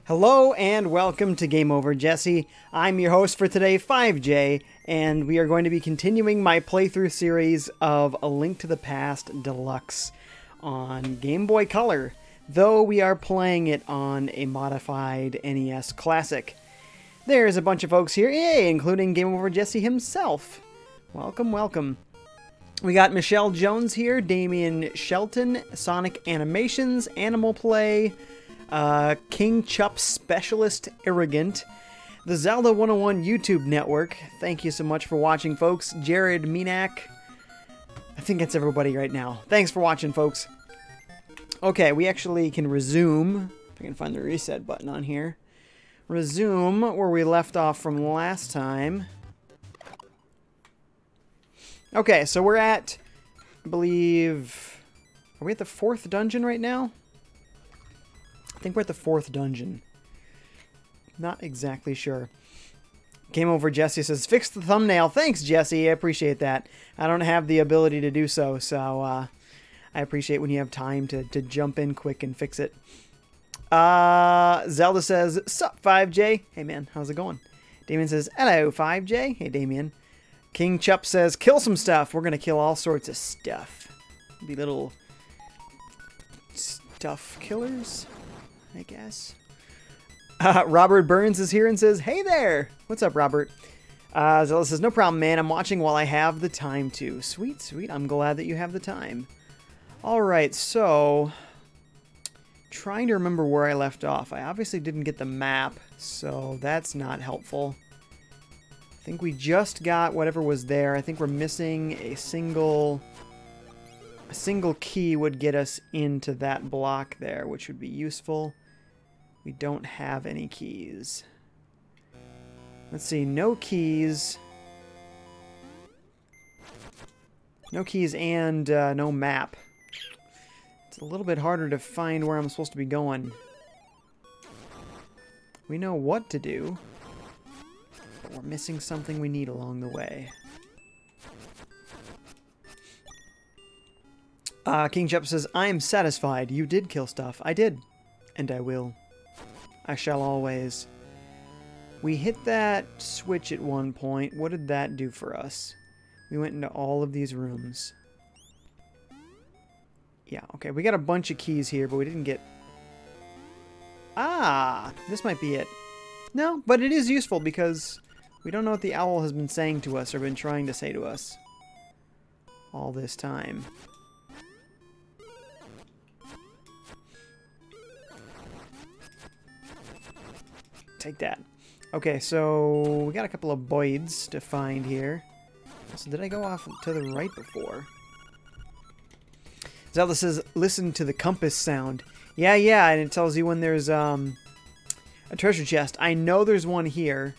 Hello and welcome to Game Over, Jesse. I'm your host for today, FiveJay, and we are going to be continuing my playthrough series of A Link to the Past Deluxe on Game Boy Color, though we are playing it on a modified NES Classic. There's a bunch of folks here, yay, including Game Over Jesse himself. Welcome, welcome. We got Michelle Jones here, Damian Shelton, Sonic Animations, Animal Play, King Chup Specialist Arrogant, the Zelda 101 YouTube Network. Thank you so much for watching, folks. Jared Minak. I think that's everybody right now. Thanks for watching, folks. Okay, we actually can resume. If I can find the reset button on here. Resume where we left off from last time. Okay, so we're at, I believe, are we at the 4th dungeon right now? I think we're at the 4th dungeon. Not exactly sure. Game Over Jesse says, fix the thumbnail. Thanks, Jesse. I appreciate that. I don't have the ability to do so, so I appreciate when you have time to jump in quick and fix it. Zelda says, sup, FiveJay? Hey, man, how's it going? Damien says, hello, FiveJay. Hey, Damien. King Chup says, kill some stuff. We're going to kill all sorts of stuff. Be little stuff killers, I guess. Robert Burns is here and says, hey there. What's up, Robert? Zelda says, no problem, man. I'm watching while I have the time to. Sweet, sweet. I'm glad that you have the time. All right, so trying to remember where I left off. I obviously didn't get the map, so that's not helpful. I think we just got whatever was there. I think we're missing a single key would get us into that block there, which would be useful. We don't have any keys. Let's see, no keys. No keys and no map. It's a little bit harder to find where I'm supposed to be going. We know what to do, but we're missing something we need along the way. King Chup says, I am satisfied. You did kill stuff. I did. And I will. I shall always. We hit that switch at one point. What did that do for us? We went into all of these rooms. Yeah, okay. We got a bunch of keys here, but we didn't get... Ah! This might be it. No, but it is useful because we don't know what the owl has been saying to us or been trying to say to us all this time. Take that. Okay, so we got a couple of boids to find here. So did I go off to the right before? Zelda says, listen to the compass sound. Yeah, and it tells you when there's a treasure chest. I know there's one here.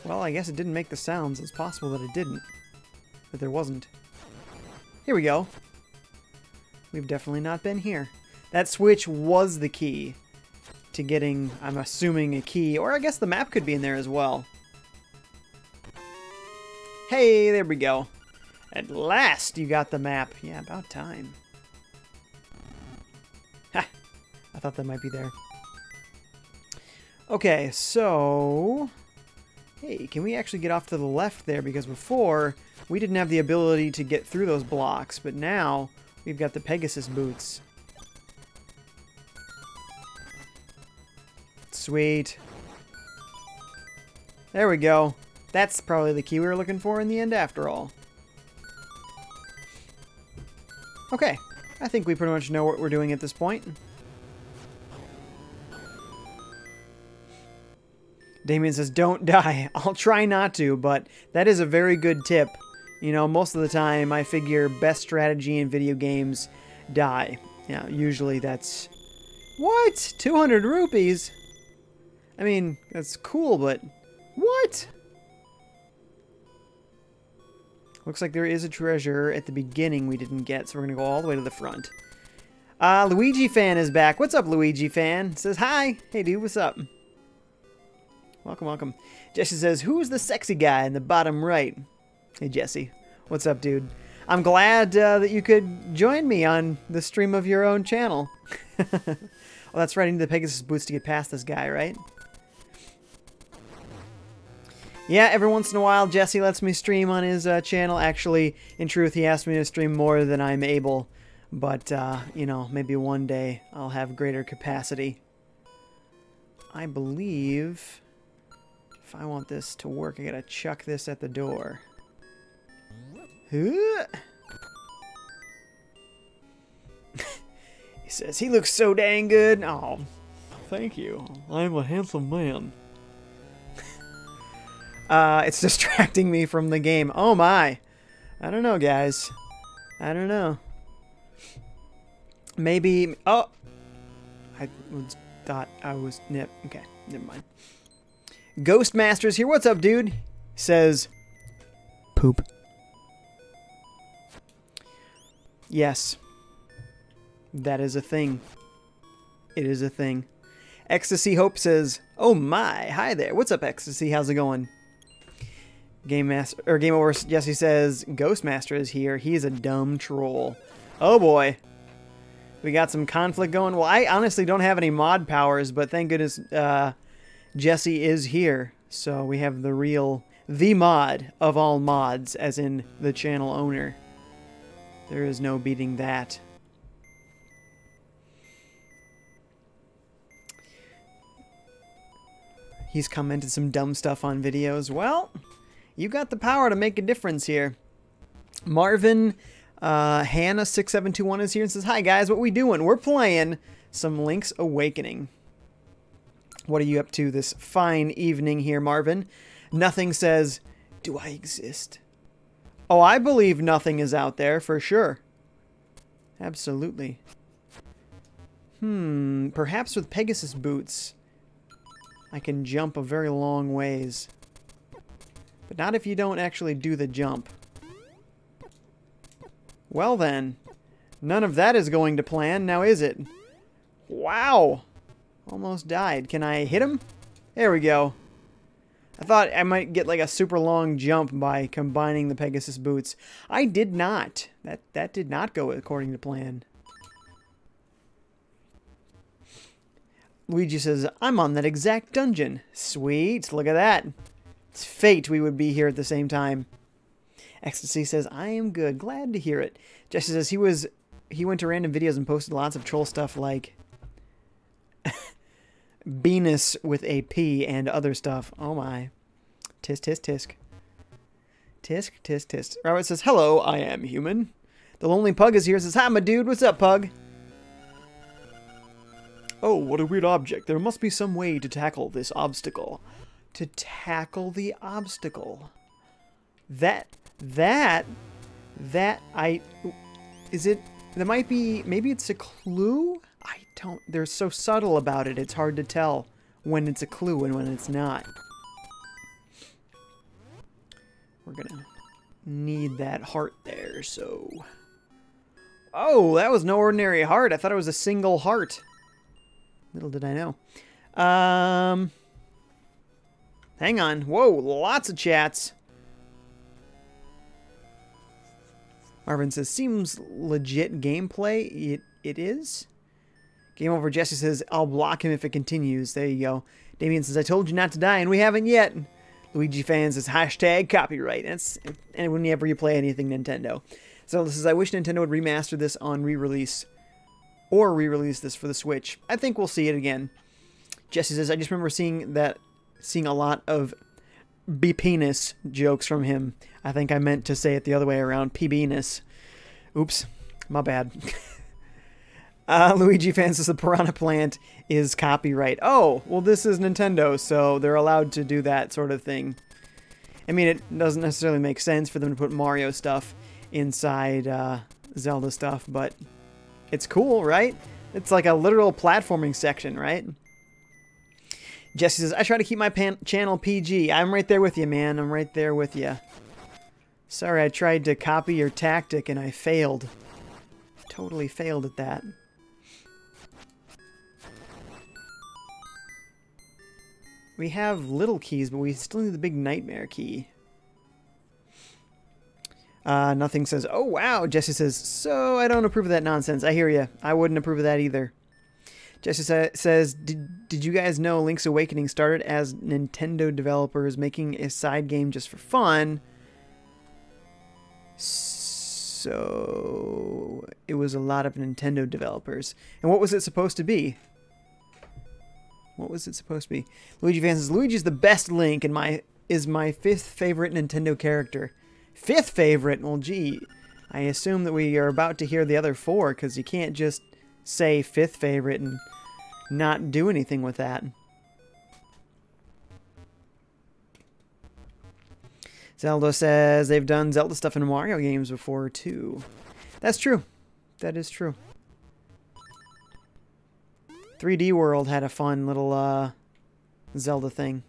Well, I guess it didn't make the sounds. It's possible that it didn't. That there wasn't. Here we go. We've definitely not been here. That switch was the key to getting, I'm assuming, a key. Or I guess the map could be in there as well. Hey, there we go. At last you got the map. Yeah, about time. Ha! I thought that might be there. Okay, so... Hey, can we actually get off to the left there? Because before, we didn't have the ability to get through those blocks. But now, we've got the Pegasus boots. Sweet. There we go. That's probably the key we were looking for in the end after all. Okay. I think we pretty much know what we're doing at this point. Damien says, don't die. I'll try not to, but that is a very good tip. You know, most of the time I figure best strategy in video games, die. Yeah, usually that's... What? 200 rupees? I mean, that's cool, but... What? Looks like there is a treasure at the beginning we didn't get, so we're going to go all the way to the front. Luigi Fan is back. What's up, Luigi Fan? Says, hi. Hey, dude, what's up? Welcome, welcome. Jesse says, who's the sexy guy in the bottom right? Hey, Jesse. What's up, dude? I'm glad that you could join me on the stream of your own channel. Well, that's right. I need the Pegasus boots to get past this guy, right? Yeah, every once in a while, Jesse lets me stream on his channel. Actually, in truth, he asked me to stream more than I'm able. But, you know, maybe one day I'll have greater capacity. I believe... If I want this to work, I gotta chuck this at the door. He says, he looks so dang good. Oh, thank you. I'm a handsome man. It's distracting me from the game. Oh my. I don't know, guys. I don't know. Maybe... Oh! I thought I was... Okay, never mind. Ghostmaster's here. What's up, dude? Says, poop. Yes. That is a thing. It is a thing. Ecstasy Hope says, oh my, hi there. What's up, Ecstasy? How's it going? GameOver Jesse says, Ghostmaster is here. He's a dumb troll. Oh boy. We got some conflict going. Well, I honestly don't have any mod powers, but thank goodness, Jesse is here, so we have the mod of all mods, as in the channel owner. There is no beating that. He's commented some dumb stuff on videos. Well, you got the power to make a difference here. Marvin Hannah6721 is here and says, hi guys, what we doing? We're playing some Link's Awakening. What are you up to this fine evening here, Marvin? Nothing says, do I exist? Oh, I believe nothing is out there, for sure. Absolutely. Perhaps with Pegasus boots, I can jump a very long ways. But not if you don't actually do the jump. Well then, none of that is going to plan, now is it? Wow! Almost died. Can I hit him? There we go. I thought I might get like a super long jump by combining the Pegasus boots. I did not. That did not go according to plan. Luigi says, I'm on that exact dungeon. Sweet. Look at that. It's fate we would be here at the same time. Ecstasy says, I am good. Glad to hear it. Jesse says he went to random videos and posted lots of troll stuff like Venus with a P and other stuff. Oh my. Tisk, tisk, tisk. Tisk, tisk, tisk. Robert says, hello, I am human. The Lonely Pug is here. Says, hi, my dude. What's up, Pug? Oh, what a weird object. There must be some way to tackle this obstacle. To tackle the obstacle. That might be, maybe it's a clue? They're so subtle about it, it's hard to tell when it's a clue and when it's not. We're gonna need that heart there, so... Oh, that was no ordinary heart. I thought it was a single heart. Little did I know. Hang on. Whoa, lots of chats. Marvin says, seems legit gameplay. It is. GameOver Jesse says, I'll block him if it continues. There you go. Damien says, I told you not to die, and we haven't yet. Luigi Fan says, hashtag copyright. That's whenever you play anything Nintendo. So this is, I wish Nintendo would remaster this on re-release. Or re-release this for the Switch. I think we'll see it again. Jesse says, I just remember seeing a lot of B-penis jokes from him. I think I meant to say it the other way around, P-penis. Oops, my bad. Luigi Fan says the Piranha Plant is copyright. Oh, well, this is Nintendo, so they're allowed to do that sort of thing. I mean, it doesn't necessarily make sense for them to put Mario stuff inside Zelda stuff, but it's cool, right? It's like a literal platforming section, right? Jesse says, I try to keep my channel PG. I'm right there with you, man. I'm right there with you. Sorry, I tried to copy your tactic and I failed. Totally failed at that. We have little keys, but we still need the big nightmare key. Nothing says, oh wow. Jesse says, so I don't approve of that nonsense. I hear you. I wouldn't approve of that either. Jesse says, did you guys know Link's Awakening started as Nintendo developers making a side game just for fun? So it was a lot of Nintendo developers. And what was it supposed to be? What was it supposed to be? Luigi Fan says, Luigi's the best Link and is my 5th favorite Nintendo character. 5th favorite? Well, gee, I assume that we are about to hear the other 4, because you can't just say 5th favorite and not do anything with that. Zelda says they've done Zelda stuff in Mario games before, too. That's true. That is true. 3D World had a fun little Zelda thing.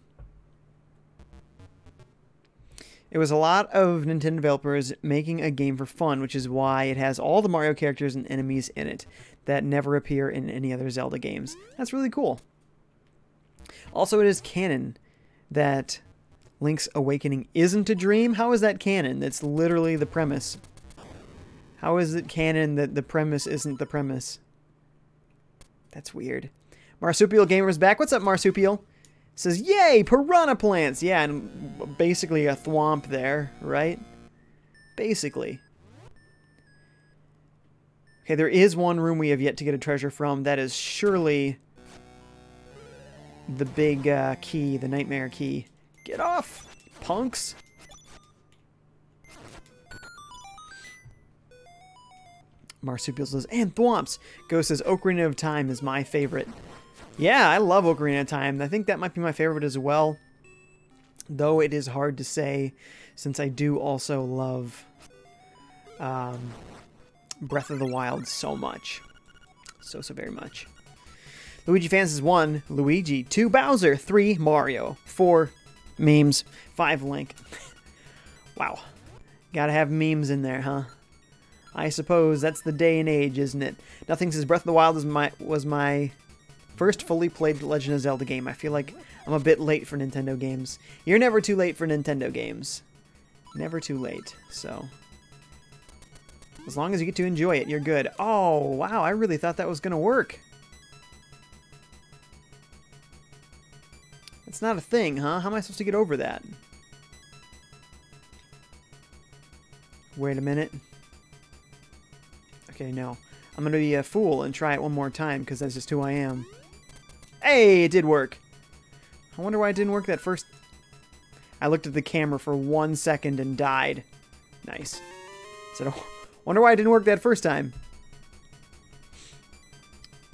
It was a lot of Nintendo developers making a game for fun, which is why it has all the Mario characters and enemies in it that never appear in any other Zelda games. That's really cool. Also, it is canon that Link's Awakening isn't a dream. How is that canon? That's literally the premise. How is it canon that the premise isn't the premise? That's weird. Marsupial Gamer's back. What's up, Marsupial? Says, yay, piranha plants. Yeah, and basically a thwomp there, right? Basically. Okay, there is one room we have yet to get a treasure from. That is surely the big key, the nightmare key. Get off, punks. Marsupial says, and thwomps. Ghost says, Ocarina of Time is my favorite. Yeah, I love Ocarina of Time. I think that might be my favorite as well. Though it is hard to say, since I do also love Breath of the Wild so much. So very much. Luigi Fans is 1, Luigi. 2, Bowser. 3, Mario. 4, memes. 5, Link. Wow. Gotta have memes in there, huh? I suppose that's the day and age, isn't it? Nothing says Breath of the Wild was my first fully played Legend of Zelda game. I feel like I'm a bit late for Nintendo games. You're never too late for Nintendo games. Never too late, so as long as you get to enjoy it, you're good. Oh, wow, I really thought that was going to work. It's not a thing, huh? How am I supposed to get over that? Wait a minute. Okay, no. I'm going to be a fool and try it one more time, because that's just who I am. Hey, it did work. I wonder why it didn't work that first. I looked at the camera for 1 second and died. Nice. So, wonder why it didn't work that first time.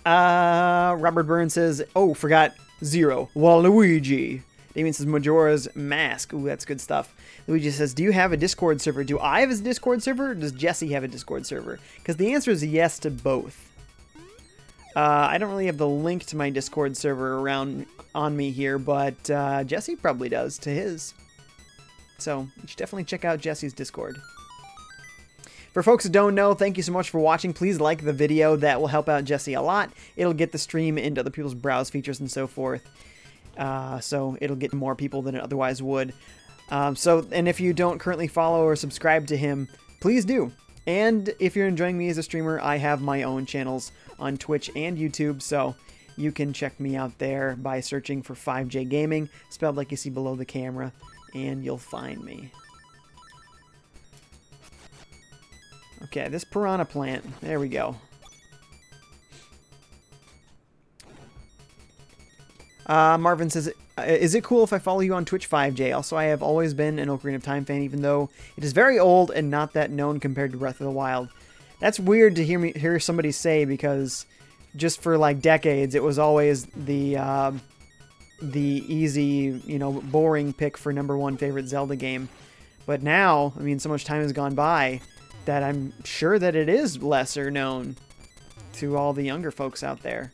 Robert Burns says, oh, forgot 0. Waluigi. Damien says Majora's Mask. Ooh, that's good stuff. Luigi says, do you have a Discord server? Do I have a Discord server, or does Jesse have a Discord server? Because the answer is yes to both. I don't really have the link to my Discord server around on me here, but Jesse probably does to his. So you should definitely check out Jesse's Discord. For folks who don't know, thank you so much for watching. Please like the video. That will help out Jesse a lot. It'll get the stream into other people's browse features and so forth. So it'll get more people than it otherwise would. And if you don't currently follow or subscribe to him, please do. And if you're enjoying me as a streamer, I have my own channels on Twitch and YouTube, so you can check me out there by searching for FiveJay Gaming, spelled like you see below the camera, and you'll find me. Okay, this piranha plant. There we go. Marvin says, is it cool if I follow you on Twitch 5J? Also, I have always been an Ocarina of Time fan, even though it is very old and not that known compared to Breath of the Wild. That's weird to hear somebody say, because just for like decades, it was always the easy, you know, boring pick for #1 favorite Zelda game. But now, I mean, so much time has gone by that I'm sure that it is lesser known to all the younger folks out there.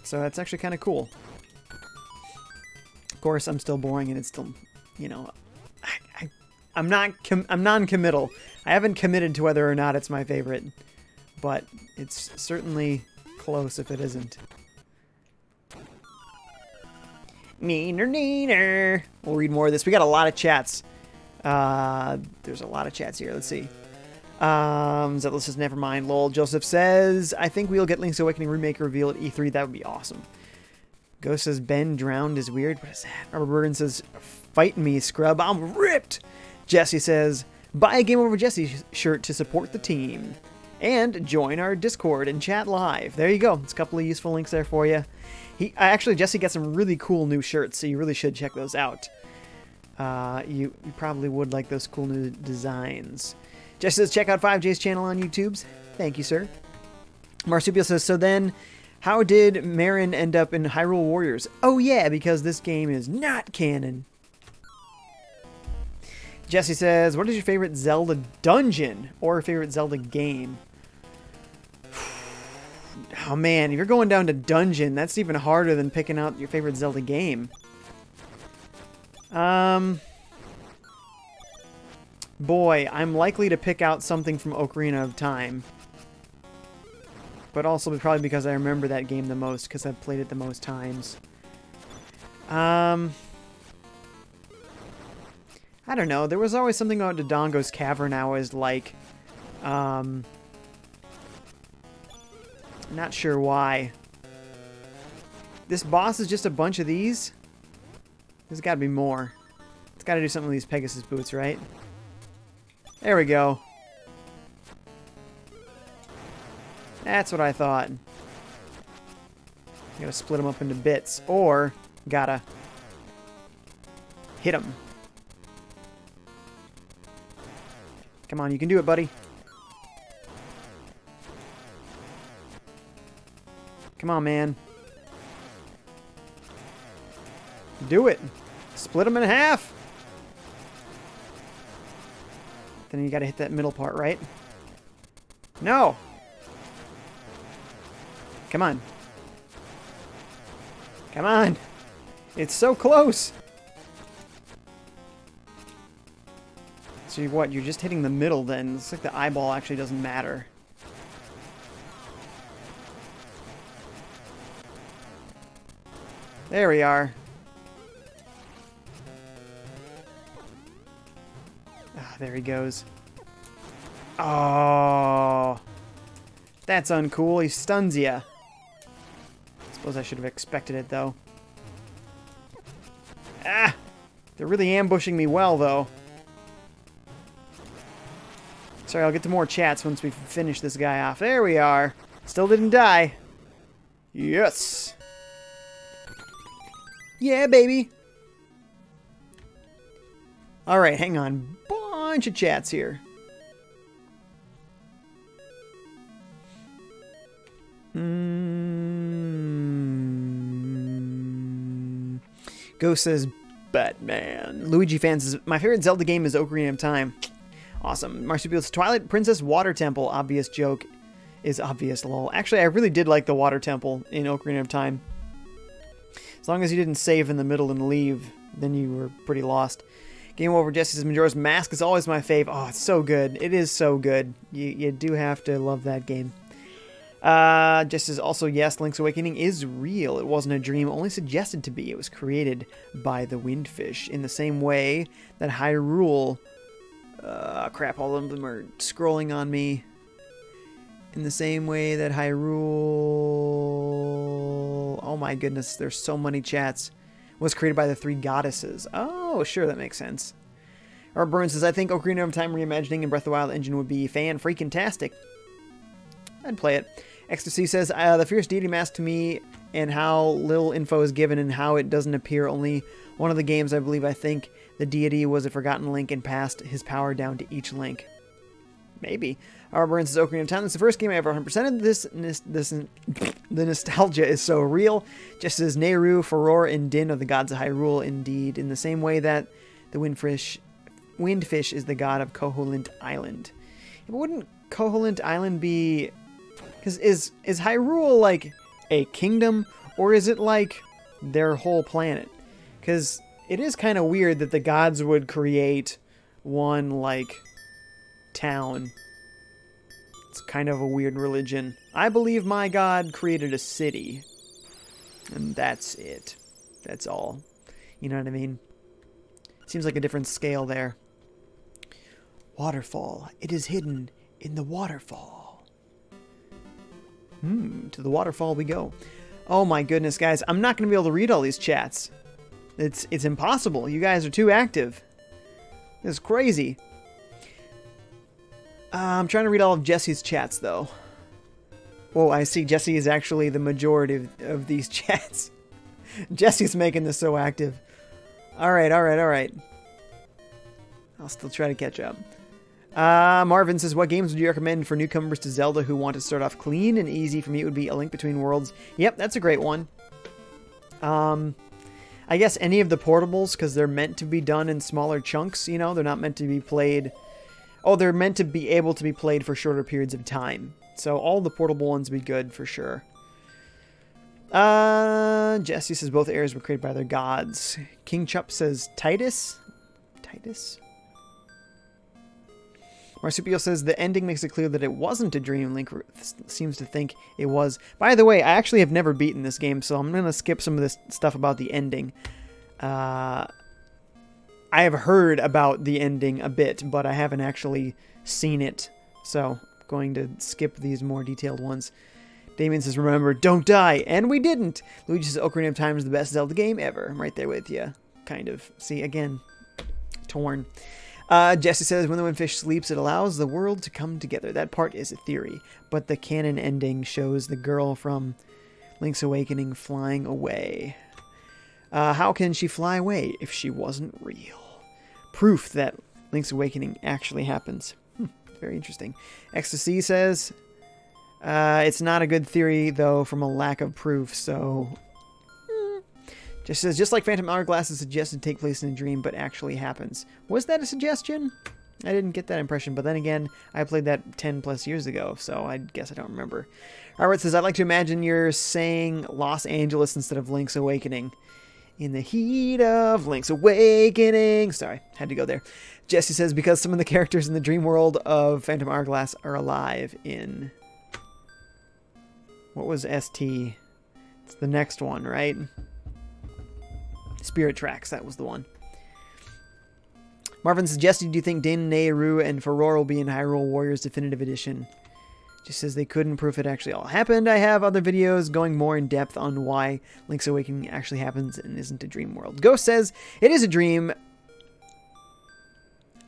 So that's actually kind of cool. Of course, I'm still boring, and it's still, you know, I'm non-committal. I haven't committed to whether or not it's my favorite, but it's certainly close if it isn't. Neener, neener. We'll read more of this. We got a lot of chats. There's a lot of chats here. Let's see. Zelda says, never mind, lol. Joseph says, I think we'll get Link's Awakening remake reveal at E3. That would be awesome. Ghost says, Ben drowned is weird. What is that? Robert Bergen says, fight me, scrub. I'm ripped. Jesse says, buy a Game Over Jesse shirt to support the team. And join our Discord and chat live. There you go. It's a couple of useful links there for you. Actually, Jesse got some really cool new shirts, so you really should check those out. You probably would like those cool new designs. Jesse says, check out 5J's channel on YouTube. Thank you, sir. Marsupial says, so then, how did Marin end up in Hyrule Warriors? Oh yeah, because this game is not canon. Jesse says, what is your favorite Zelda dungeon or favorite Zelda game? Oh man, if you're going down to dungeon, that's even harder than picking out your favorite Zelda game. Boy, I'm likely to pick out something from Ocarina of Time. But also probably because I remember that game the most, because I've played it the most times. I don't know. There was always something about Dodongo's Cavern I always like. Not sure why. This boss is just a bunch of these? There's got to be more. It's got to do something with these Pegasus boots, right? There we go. That's what I thought. Gotta split them up into bits. Or, gotta hit them. Come on, you can do it, buddy. Come on, man. Do it. Split them in half. Then you gotta hit that middle part, right? No. Come on. Come on. It's so close. So what? You're just hitting the middle then. Looks like the eyeball actually doesn't matter. There we are. Ah, there he goes. Oh. That's uncool. He stuns ya. Suppose I should have expected it, though. Ah! They're really ambushing me well, though. Sorry, I'll get to more chats once we finish this guy off. There we are. Still didn't die. Yes! Yeah, baby! Alright, hang on. Bunch of chats here. Ghost says, Batman. Luigi fan says, my favorite Zelda game is Ocarina of Time. Awesome. Marsupial says, Twilight Princess Water Temple. Obvious joke is obvious, lol. Actually, I really did like the Water Temple in Ocarina of Time. As long as you didn't save in the middle and leave, then you were pretty lost. Game Over Jesse says, Majora's Mask is always my fave. Oh, it's so good. It is so good. You do have to love that game. Jesse says, also, yes, Link's Awakening is real. It wasn't a dream, only suggested to be. It was created by the Windfish in the same way that Hyrule... crap, all of them are scrolling on me. In the same way that Hyrule... Oh my goodness, there's so many chats. Was created by the three goddesses. Oh, sure, that makes sense. Robert Burns says, I think Ocarina of Time reimagining and Breath of the Wild engine would be fan-freaking-tastic. I'd play it. Ecstasy says, the fierce deity mask to me and how little info is given and how it doesn't appear only one of the games. I think the deity was a forgotten link and passed his power down to each link. Maybe. Our Burns says Ocarina of Time. This is the first game I ever 100%ed. The nostalgia is so real. Just as Nehru, Furore, and Din are the gods of Hyrule, indeed, in the same way that the Windfish is the god of Koholint Island. But wouldn't Koholint Island be... Because is Hyrule like a kingdom, or is it like their whole planet? Because it is kind of weird that the gods would create one, like, town. It's kind of a weird religion. I believe my god created a city. And that's it. That's all. You know what I mean? Seems like a different scale there. Waterfall. It is hidden in the waterfall. To the waterfall we go. Oh my goodness, guys. I'm not going to be able to read all these chats. It's impossible. You guys are too active. This is crazy. I'm trying to read all of Jesse's chats, though. Oh, I see Jesse is actually the majority of these chats. Jesse's making this so active. Alright. I'll still try to catch up. Marvin says, what games would you recommend for newcomers to Zelda who want to start off clean and easy? For me, it would be A Link Between Worlds. Yep, that's a great one. I guess any of the portables, because they're meant to be done in smaller chunks, you know? They're not meant to be played... Oh, they're meant to be able to be played for shorter periods of time. So all the portable ones would be good for sure. Jesse says both areas were created by their gods. King Chup says Titus? Marsupial says the ending makes it clear that it wasn't a dream. Link seems to think it was. By the way, I actually have never beaten this game, so I'm going to skip some of this stuff about the ending. I have heard about the ending a bit, but I haven't actually seen it. So I'm going to skip these more detailed ones. Damien says, remember, don't die. And we didn't. Luigi says, Ocarina of Time is the best Zelda game ever. I'm right there with you. Kind of. See, again, torn. Jesse says, when the Windfish sleeps, it allows the world to come together. That part is a theory, but the canon ending shows the girl from Link's Awakening flying away. How can she fly away if she wasn't real? Proof that Link's Awakening actually happens. Very interesting. Ecstasy says, it's not a good theory, though, from a lack of proof, so... Just says, just like Phantom Hourglass is suggested to take place in a dream, but actually happens. Was that a suggestion? I didn't get that impression, but then again, I played that 10 plus years ago, so I guess I don't remember. Robert says, I'd like to imagine you're saying Los Angeles instead of Link's Awakening. In the heat of Link's Awakening. Sorry, had to go there. Jesse says, because some of the characters in the dream world of Phantom Hourglass are alive in... What was ST? It's the next one, right? Spirit Tracks, that was the one. Marvin suggested, do you think Din, Nehru, and Furore will be in Hyrule Warriors Definitive Edition? Just says they couldn't prove it actually all happened. I have other videos going more in depth on why Link's Awakening actually happens and isn't a dream world. Ghost says, it is a dream.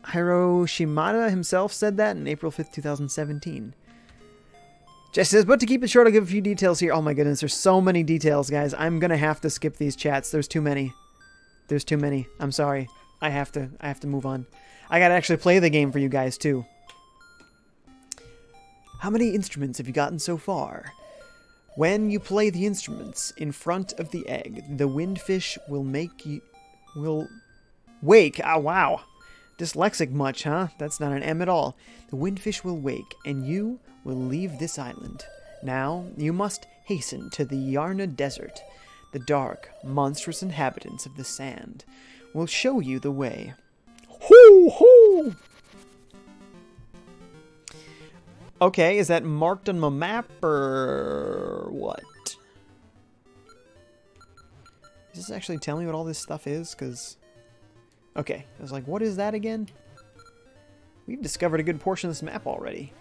Hiroshimada himself said that in April 5th, 2017. Jess says, but to keep it short, I'll give a few details here. Oh my goodness, there's so many details, guys. I'm going to have to skip these chats. There's too many. There's too many. I'm sorry. I have to move on. I got to actually play the game for you guys, too. How many instruments have you gotten so far? When you play the instruments in front of the egg, the windfish will wake. Oh, wow. Dyslexic much, huh? That's not an M at all. The windfish will wake, and you will leave this island. Now, you must hasten to the Yarna Desert. The dark, monstrous inhabitants of the sand will show you the way. Hoo hoo! Okay, is that marked on my map, or what? Does this actually tell me what all this stuff is? Because... Okay, I was like, what is that again? We've discovered a good portion of this map already.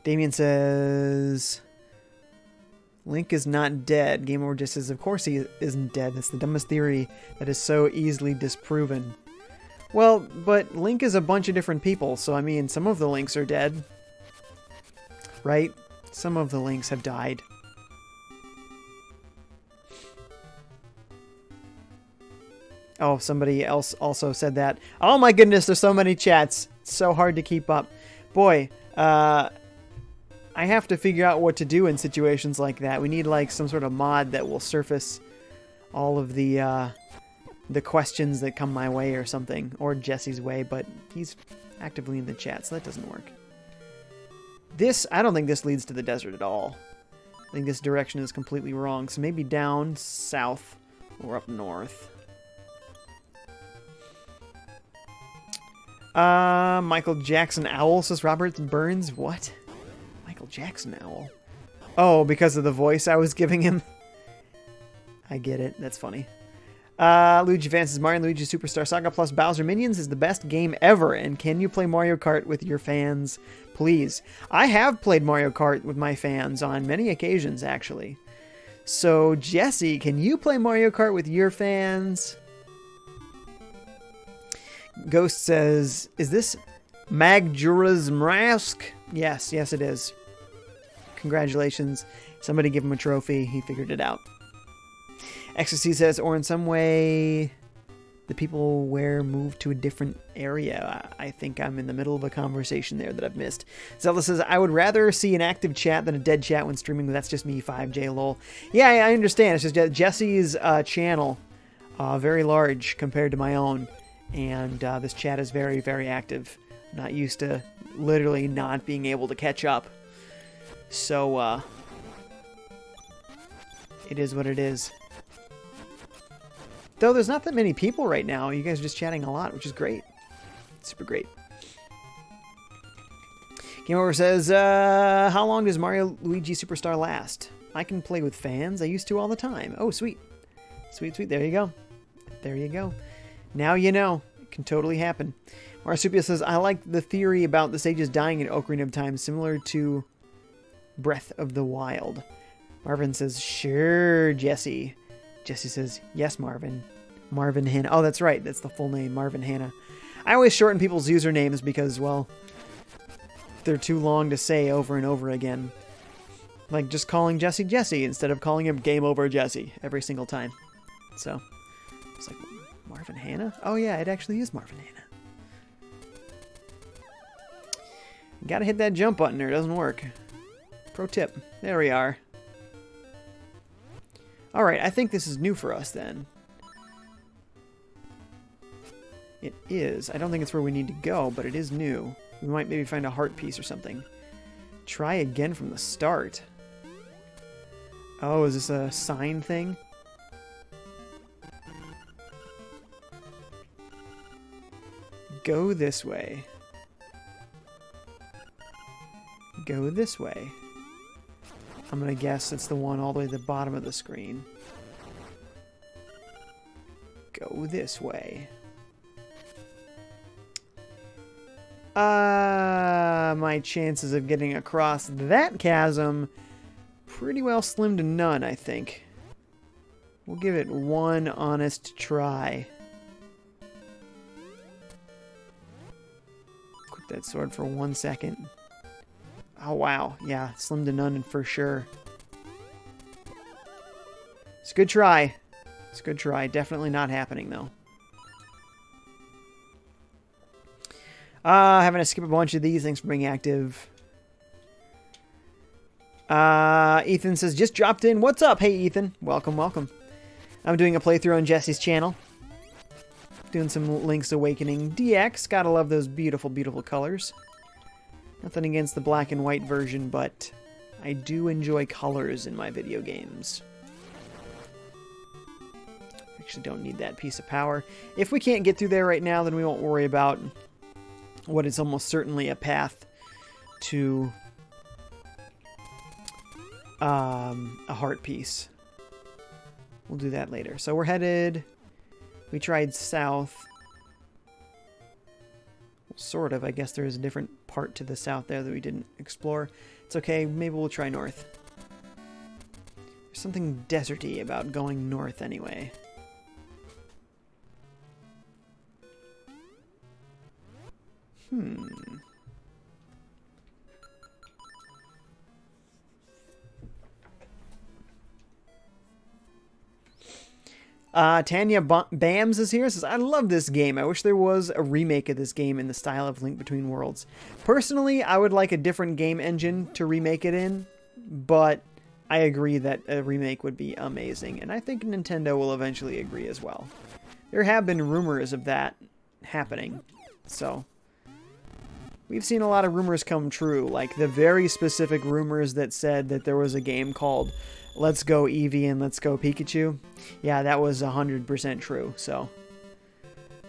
Damien says... Link is not dead. GameOver just says, of course he isn't dead. That's the dumbest theory that is so easily disproven. Well, but Link is a bunch of different people, so I mean, some of the Links are dead. Right? Some of the Links have died. Oh, somebody else also said that. Oh my goodness, there's so many chats. It's so hard to keep up. Boy, I have to figure out what to do in situations like that. We need like some sort of mod that will surface all of the questions that come my way or something, or Jesse's way, but he's actively in the chat, so that doesn't work. I don't think this leads to the desert at all. I think this direction is completely wrong, so maybe down south or up north. Michael Jackson Owl, says Robert Burns. What? Michael Jackson Owl? Oh, because of the voice I was giving him? I get it. That's funny. Luigi Vance says, Mario & Luigi Superstar Saga plus Bowser Minions is the best game ever, and can you play Mario Kart with your fans, please? I have played Mario Kart with my fans on many occasions, actually. So, Jesse, can you play Mario Kart with your fans? Ghost says, is this Majora's Mask? Yes, yes it is. Congratulations. Somebody give him a trophy. He figured it out. Ecstasy says, or in some way, the people moved to a different area. I think I'm in the middle of a conversation there that I've missed. Zelda says, I would rather see an active chat than a dead chat when streaming. That's just me, FiveJay lol. Yeah, I understand. It's just Jesse's channel, very large compared to my own. And this chat is very, very active. I'm not used to literally not being able to catch up. So, it is what it is. Though there's not that many people right now. You guys are just chatting a lot, which is great. Super great. GameOver says, how long does Mario Luigi Superstar last? I can play with fans. I used to all the time. Oh, sweet. Sweet, sweet. There you go. There you go. Now you know. It can totally happen. Marsupia says, I like the theory about the sages dying in Ocarina of Time, similar to Breath of the Wild. Marvin says, sure, Jesse. Jesse says, yes, Marvin. Marvin Hanna. Oh, that's right. That's the full name, Marvin Hanna. I always shorten people's usernames because, well, they're too long to say over and over again. Like just calling Jesse Jesse instead of calling him GameOver Jesse every single time. So, it's like, Marvin Hanna? Oh, yeah, it actually is Marvin Hanna. Gotta hit that jump button or it doesn't work. Pro tip. There we are. Alright, I think this is new for us then. It is. I don't think it's where we need to go, but it is new. We might maybe find a heart piece or something. Try again from the start. Oh, is this a sign thing? Go this way. Go this way. I'm gonna guess it's the one all the way to the bottom of the screen. Go this way. My chances of getting across that chasm pretty well slim to none, I think. We'll give it one honest try. Equip that sword for 1 second. Oh, wow. Yeah, slim to none for sure. It's a good try. It's a good try. Definitely not happening, though. Having to skip a bunch of these. Thanks for being active. Ethan says, just dropped in. What's up? Hey, Ethan. Welcome, welcome. I'm doing a playthrough on Jesse's channel. Doing some Link's Awakening DX. Gotta love those beautiful, beautiful colors. Nothing against the black and white version, but I do enjoy colors in my video games. Actually don't need that piece of power. If we can't get through there right now, then we won't worry about what is almost certainly a path to a heart piece. We'll do that later. So we're headed... We tried south. Sort of. I guess there is a different part to the south there that we didn't explore. It's okay. Maybe we'll try north. There's something deserty about going north anyway. Tanya Bams is here. Says, I love this game. I wish there was a remake of this game in the style of Link Between Worlds. Personally, I would like a different game engine to remake it in, but I agree that a remake would be amazing, and I think Nintendo will eventually agree as well. There have been rumors of that happening, so we've seen a lot of rumors come true, like the very specific rumors that said that there was a game called Let's Go Eevee and Let's Go Pikachu. Yeah, that was 100% true, so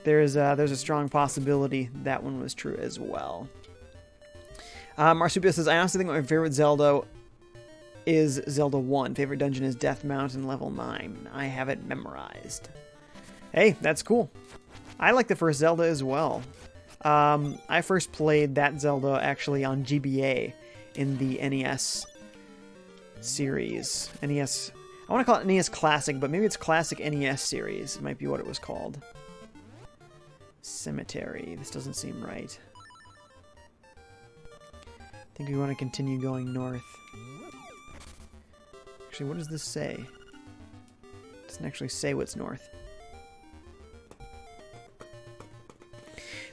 there's a strong possibility that one was true as well. Marsupia says, I honestly think my favorite Zelda is Zelda 1. Favorite dungeon is Death Mountain level 9. I have it memorized. Hey, that's cool. I like the first Zelda as well. I first played that Zelda actually on GBA in the NES series. NES, I want to call it NES Classic, but maybe it's Classic NES series. It might be what it was called. Cemetery. This doesn't seem right. I think we want to continue going north. Actually, what does this say? It doesn't actually say what's north.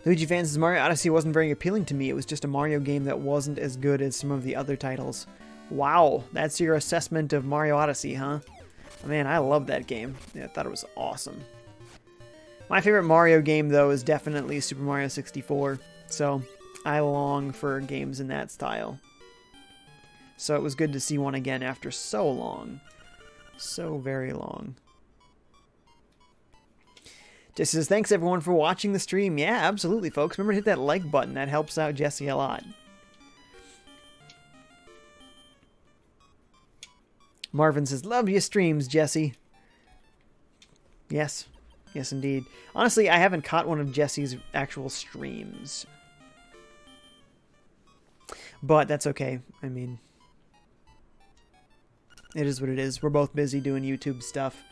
Luigi Fan says, Mario Odyssey wasn't very appealing to me. It was just a Mario game that wasn't as good as some of the other titles. Wow, that's your assessment of Mario Odyssey, huh? Oh, man, I love that game. Yeah, I thought it was awesome. My favorite Mario game, though, is definitely Super Mario 64. So, I long for games in that style. So it was good to see one again after so long. So very long. Jesse says, thanks everyone for watching the stream. Yeah, absolutely, folks. Remember to hit that like button. That helps out Jesse a lot. Marvin says, love your streams, Jesse. Yes. Yes, indeed. Honestly, I haven't caught one of Jesse's actual streams. But that's okay. I mean, it is what it is. We're both busy doing YouTube stuff.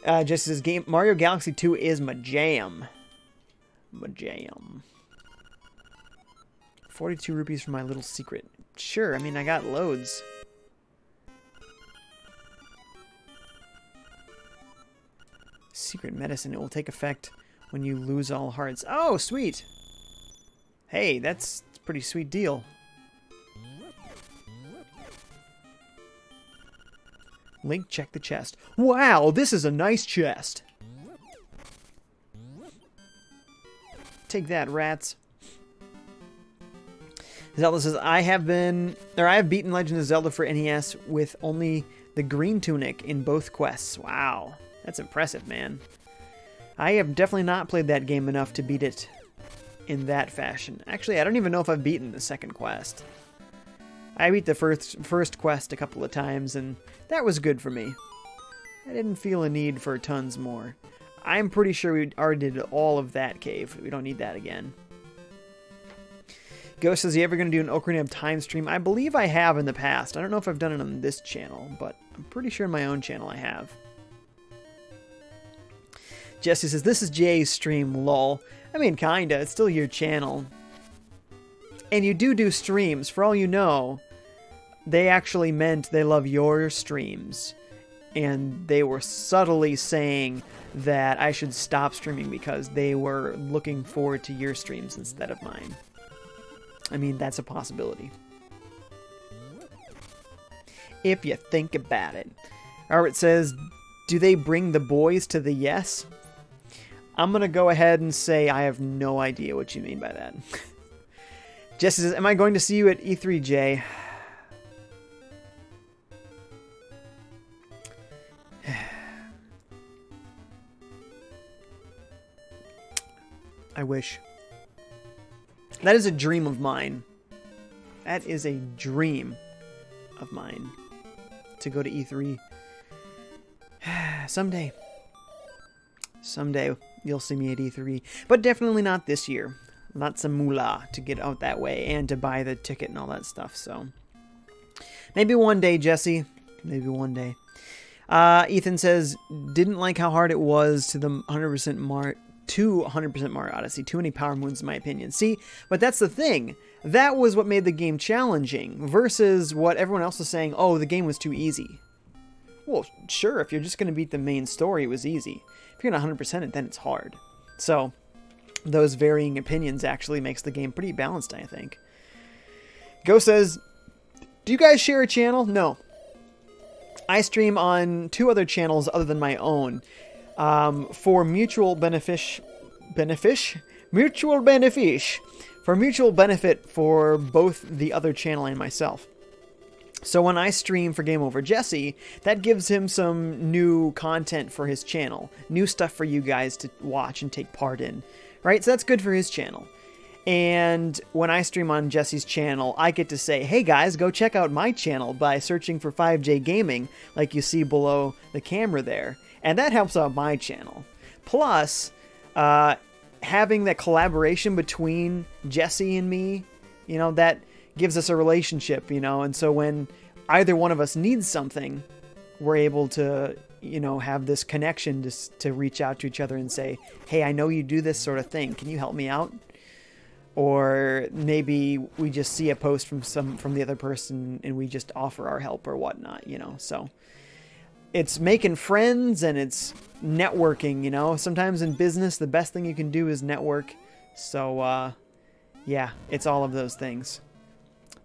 Jesse says, Mario Galaxy 2 is my jam. My jam. 42 rupees for my little secret. Sure, I mean, I got loads. Secret medicine. It will take effect when you lose all hearts. Oh, sweet. Hey, that's a pretty sweet deal. Link, check the chest. Wow, this is a nice chest. Take that, rats. Zelda says, I have beaten Legend of Zelda for NES with only the green tunic in both quests. Wow, that's impressive, man. I have definitely not played that game enough to beat it in that fashion. Actually, I don't even know if I've beaten the second quest. I beat the first quest a couple of times, and that was good for me. I didn't feel a need for tons more. I'm pretty sure we already did all of that cave. We don't need that again. Ghost says, you ever going to do an Ocarina of Time stream? I believe I have in the past. I don't know if I've done it on this channel, but I'm pretty sure in my own channel I have. Jesse says, this is Jay's stream, lol. I mean, kinda. It's still your channel. And you do streams. For all you know, they actually meant they love your streams. And they were subtly saying that I should stop streaming because they were looking forward to your streams instead of mine. I mean, that's a possibility. If you think about it. Albert says, do they bring the boys to the yes? I'm going to go ahead and say I have no idea what you mean by that. Jesse says, am I going to see you at E3, Jay? I wish. That is a dream of mine. That is a dream of mine. To go to E3. Someday. Someday you'll see me at E3. But definitely not this year. Lots of moolah to get out that way and to buy the ticket and all that stuff. So maybe one day, Jesse. Maybe one day. Ethan says, didn't like how hard it was to to 100% Mario Odyssey. Too many power moons, in my opinion. See, but that's the thing. That was what made the game challenging versus what everyone else was saying, oh, the game was too easy. Well, sure, if you're just going to beat the main story, it was easy. If you're going to 100% it, then it's hard. So, those varying opinions actually makes the game pretty balanced, I think. Go says, do you guys share a channel? No. I stream on 2 other channels other than my own. For mutual benefit for both the other channel and myself. So when I stream for GameOver Jesse, that gives him some new content for his channel. New stuff for you guys to watch and take part in. Right? So that's good for his channel. And when I stream on Jesse's channel, I get to say, hey guys, go check out my channel by searching for FiveJay Gaming, like you see below the camera there. And that helps out my channel. Plus, having that collaboration between Jesse and me, you know, that gives us a relationship, you know, and so when either one of us needs something, we're able to, you know, have this connection to reach out to each other and say, hey, I know you do this sort of thing. Can you help me out? Or maybe we just see a post from the other person and we just offer our help or whatnot, you know, so it's making friends and it's networking, you know. Sometimes in business, the best thing you can do is network. So, yeah, it's all of those things.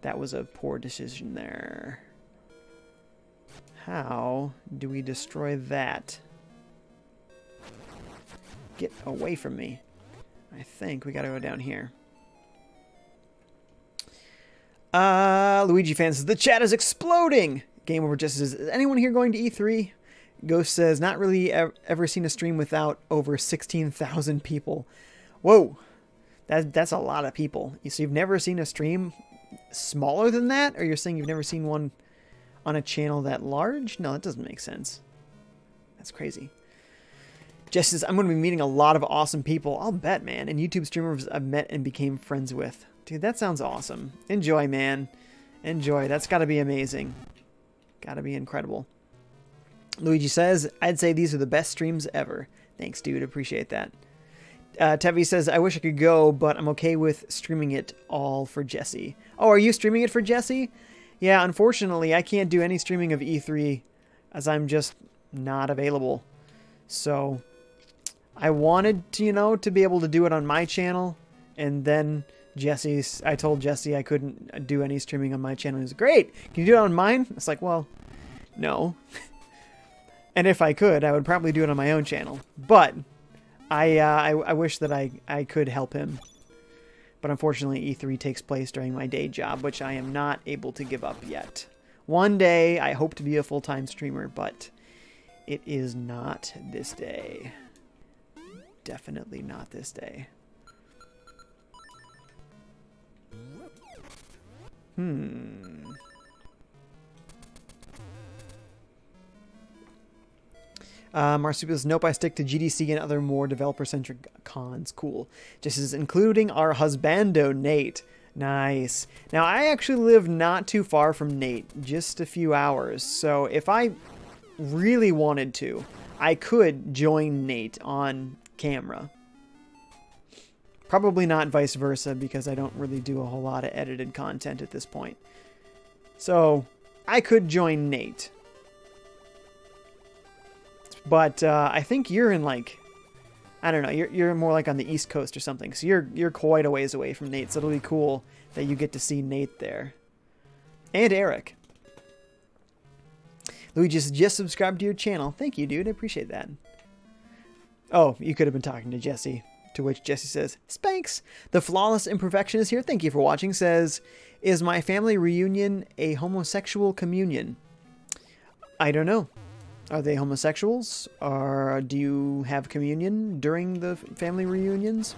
That was a poor decision there. How do we destroy that? Get away from me. I think we gotta go down here. Luigi fan says, the chat is exploding! GameOver just says, is anyone here going to E3? Ghost says, not really ever seen a stream without over 16,000 people. Whoa! That's a lot of people. So you've never seen a stream smaller than that? Or you're saying you've never seen one on a channel that large? No, that doesn't make sense. That's crazy. Jess says, I'm going to be meeting a lot of awesome people. I'll bet, man. And YouTube streamers I've met and became friends with. Dude, that sounds awesome. Enjoy, man. Enjoy. That's got to be amazing. Got to be incredible. Luigi says, I'd say these are the best streams ever. Thanks, dude. Appreciate that. Tevi says, I wish I could go, but I'm okay with streaming it all for Jesse. Oh, are you streaming it for Jesse? Yeah, unfortunately, I can't do any streaming of E3 as I'm just not available. So I wanted to, you know, to be able to do it on my channel. And then I told Jesse I couldn't do any streaming on my channel. He was great. Can you do it on mine? It's like, well, no. And if I could, I would probably do it on my own channel. But I wish that I could help him. But unfortunately, E3 takes place during my day job, which I am not able to give up yet. One day, I hope to be a full-time streamer, but it is not this day. Definitely not this day. Marsupial says, nope, I stick to GDC and other more developer-centric cons. Cool. Just as including our husbando, Nate. Nice. Now, I actually live not too far from Nate, just a few hours. So if I really wanted to, I could join Nate on camera. Probably not vice versa, because I don't really do a whole lot of edited content at this point. So I could join Nate. But I think you're in, like, I don't know, you're more like on the East Coast or something. So you're quite a ways away from Nate. So it'll be cool that you get to see Nate there. And Eric. Luigi just subscribed to your channel. Thank you, dude. I appreciate that. Oh, you could have been talking to Jesse. To which Jesse says, Spanks! The Flawless Imperfection is here. Thank you for watching. Says, is my family reunion a homosexual communion? I don't know. Are they homosexuals? Or do you have communion during the family reunions?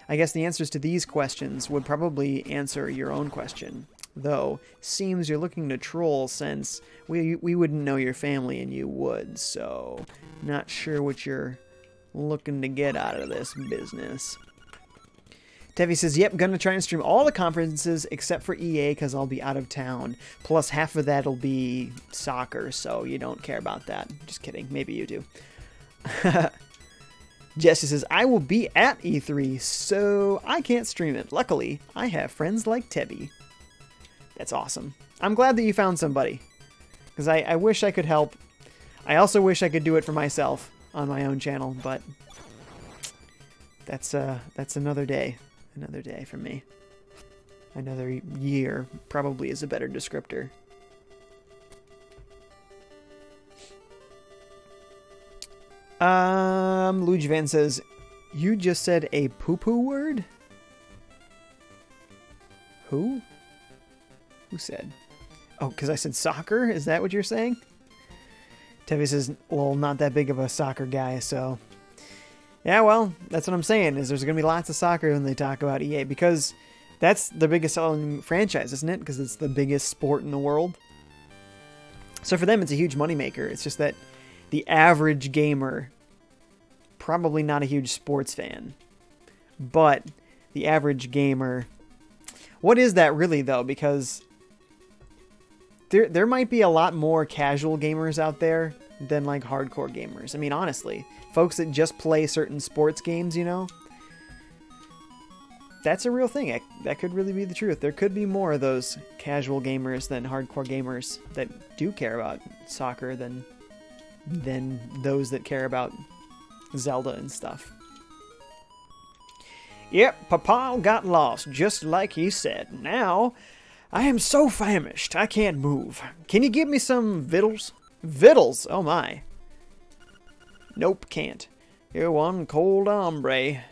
I guess the answers to these questions would probably answer your own question. Though, seems you're looking to troll since we wouldn't know your family and you would. So, not sure what you're looking to get out of this business. Tevi says, yep, gonna try and stream all the conferences except for EA because I'll be out of town. Plus half of that'll be soccer, so you don't care about that. Just kidding. Maybe you do. Jesse says, I will be at E3, so I can't stream it. Luckily, I have friends like Tebby. That's awesome. I'm glad that you found somebody, because I wish I could help. I also wish I could do it for myself on my own channel, but that's another day. Another day for me. Another year probably is a better descriptor. Luigi Van says, you just said a poo-poo word? Who? Who said? Oh, because I said soccer? Is that what you're saying? Tevi says, well, not that big of a soccer guy, so... Yeah, well, that's what I'm saying, is there's going to be lots of soccer when they talk about EA, because that's the biggest selling franchise, isn't it? Because it's the biggest sport in the world. So for them, it's a huge moneymaker. It's just that the average gamer, probably not a huge sports fan, but the average gamer... What is that really, though? Because there might be a lot more casual gamers out there than, like, hardcore gamers. I mean, honestly, folks that just play certain sports games, you know? That's a real thing. That could really be the truth. There could be more of those casual gamers than hardcore gamers that do care about soccer than those that care about Zelda and stuff. Yep, Papa got lost, just like he said. Now, I am so famished, I can't move. Can you give me some victuals? Victuals? Oh my. Nope, can't. You're one cold hombre.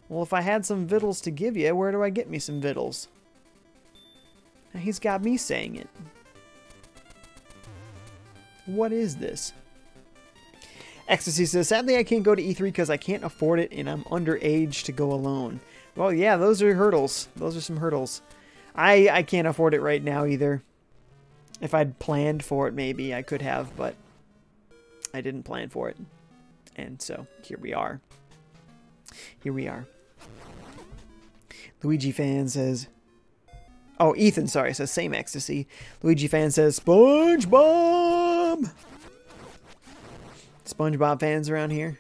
Well, if I had some victuals to give you, where do I get me some victuals? Now, he's got me saying it. What is this? Ecstasy says, sadly I can't go to E3 because I can't afford it and I'm underage to go alone. Well, yeah, those are hurdles. Those are some hurdles. I can't afford it right now either. If I'd planned for it, maybe I could have, but I didn't plan for it. And so, here we are. Here we are. Luigi Fan says... Oh, Ethan, sorry, says same ecstasy. Luigi Fan says, SpongeBob! SpongeBob fans around here.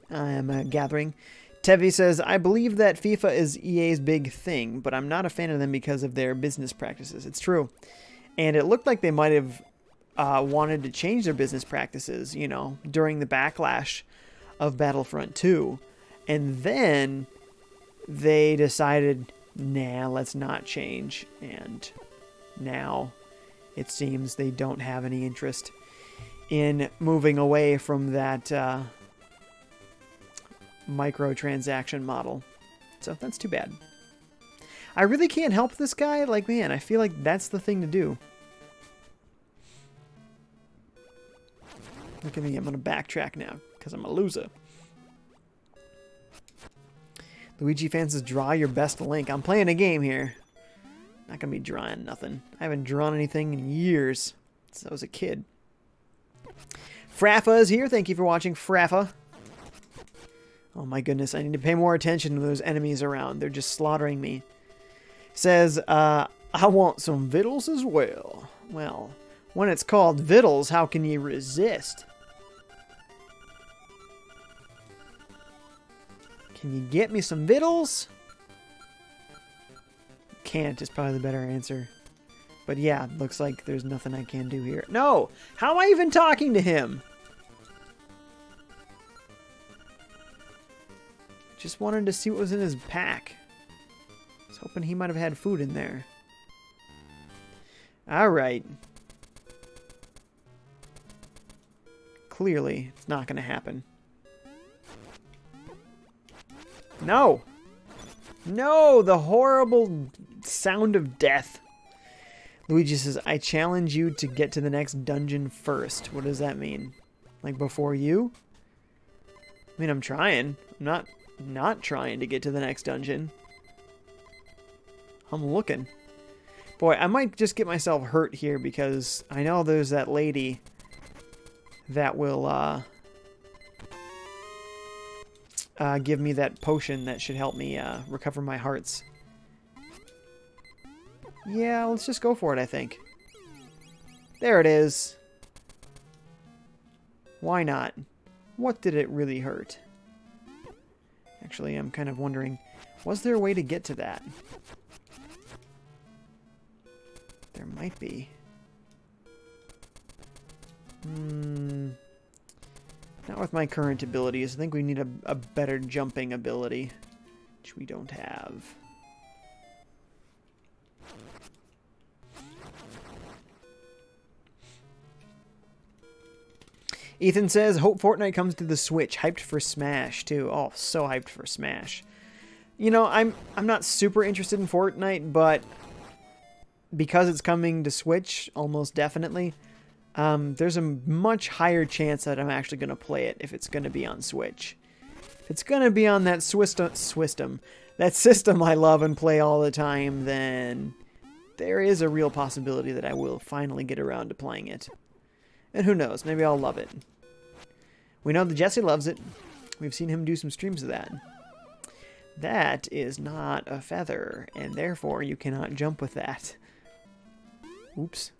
I am gathering. Tevi says, I believe that FIFA is EA's big thing, but I'm not a fan of them because of their business practices. It's true. And it looked like they might have wanted to change their business practices, you know, during the backlash of Battlefront 2. And then they decided, nah, let's not change. And now it seems they don't have any interest in moving away from that microtransaction model. So that's too bad. I really can't help this guy. Like, man, I feel like that's the thing to do. Look at me, I'm going to backtrack now because I'm a loser. Luigi Fan says, draw your best Link. I'm playing a game here. Not going to be drawing nothing. I haven't drawn anything in years since I was a kid. Fraffa is here. Thank you for watching, Fraffa. Oh my goodness, I need to pay more attention to those enemies around. They're just slaughtering me. Says, I want some victuals as well. Well, when it's called victuals, how can you resist? Can you get me some victuals? Can't is probably the better answer. But yeah, looks like there's nothing I can do here. No! How am I even talking to him? Just wanted to see what was in his pack. I was hoping he might have had food in there. Alright. Clearly, it's not going to happen. No! No! The horrible sound of death. Luigi says, I challenge you to get to the next dungeon first. What does that mean? Like before you? I mean, I'm trying. I'm not trying to get to the next dungeon. I'm looking. Boy, I might just get myself hurt here because I know there's that lady that will give me that potion that should help me recover my hearts. Yeah, let's just go for it, I think. There it is. Why not? What did it really hurt? Actually, I'm kind of wondering, was there a way to get to that? There might be. Not with my current abilities. I think we need a better jumping ability, which we don't have. Ethan says, hope Fortnite comes to the Switch. Hyped for Smash, too. Oh, so hyped for Smash. You know, I'm not super interested in Fortnite, but because it's coming to Switch, almost definitely, there's a much higher chance that I'm actually going to play it if it's going to be on Switch. If it's going to be on that that system I love and play all the time, then there is a real possibility that I will finally get around to playing it. And who knows, maybe I'll love it. We know that Jesse loves it. We've seen him do some streams of that. That is not a feather, and therefore you cannot jump with that. Oops.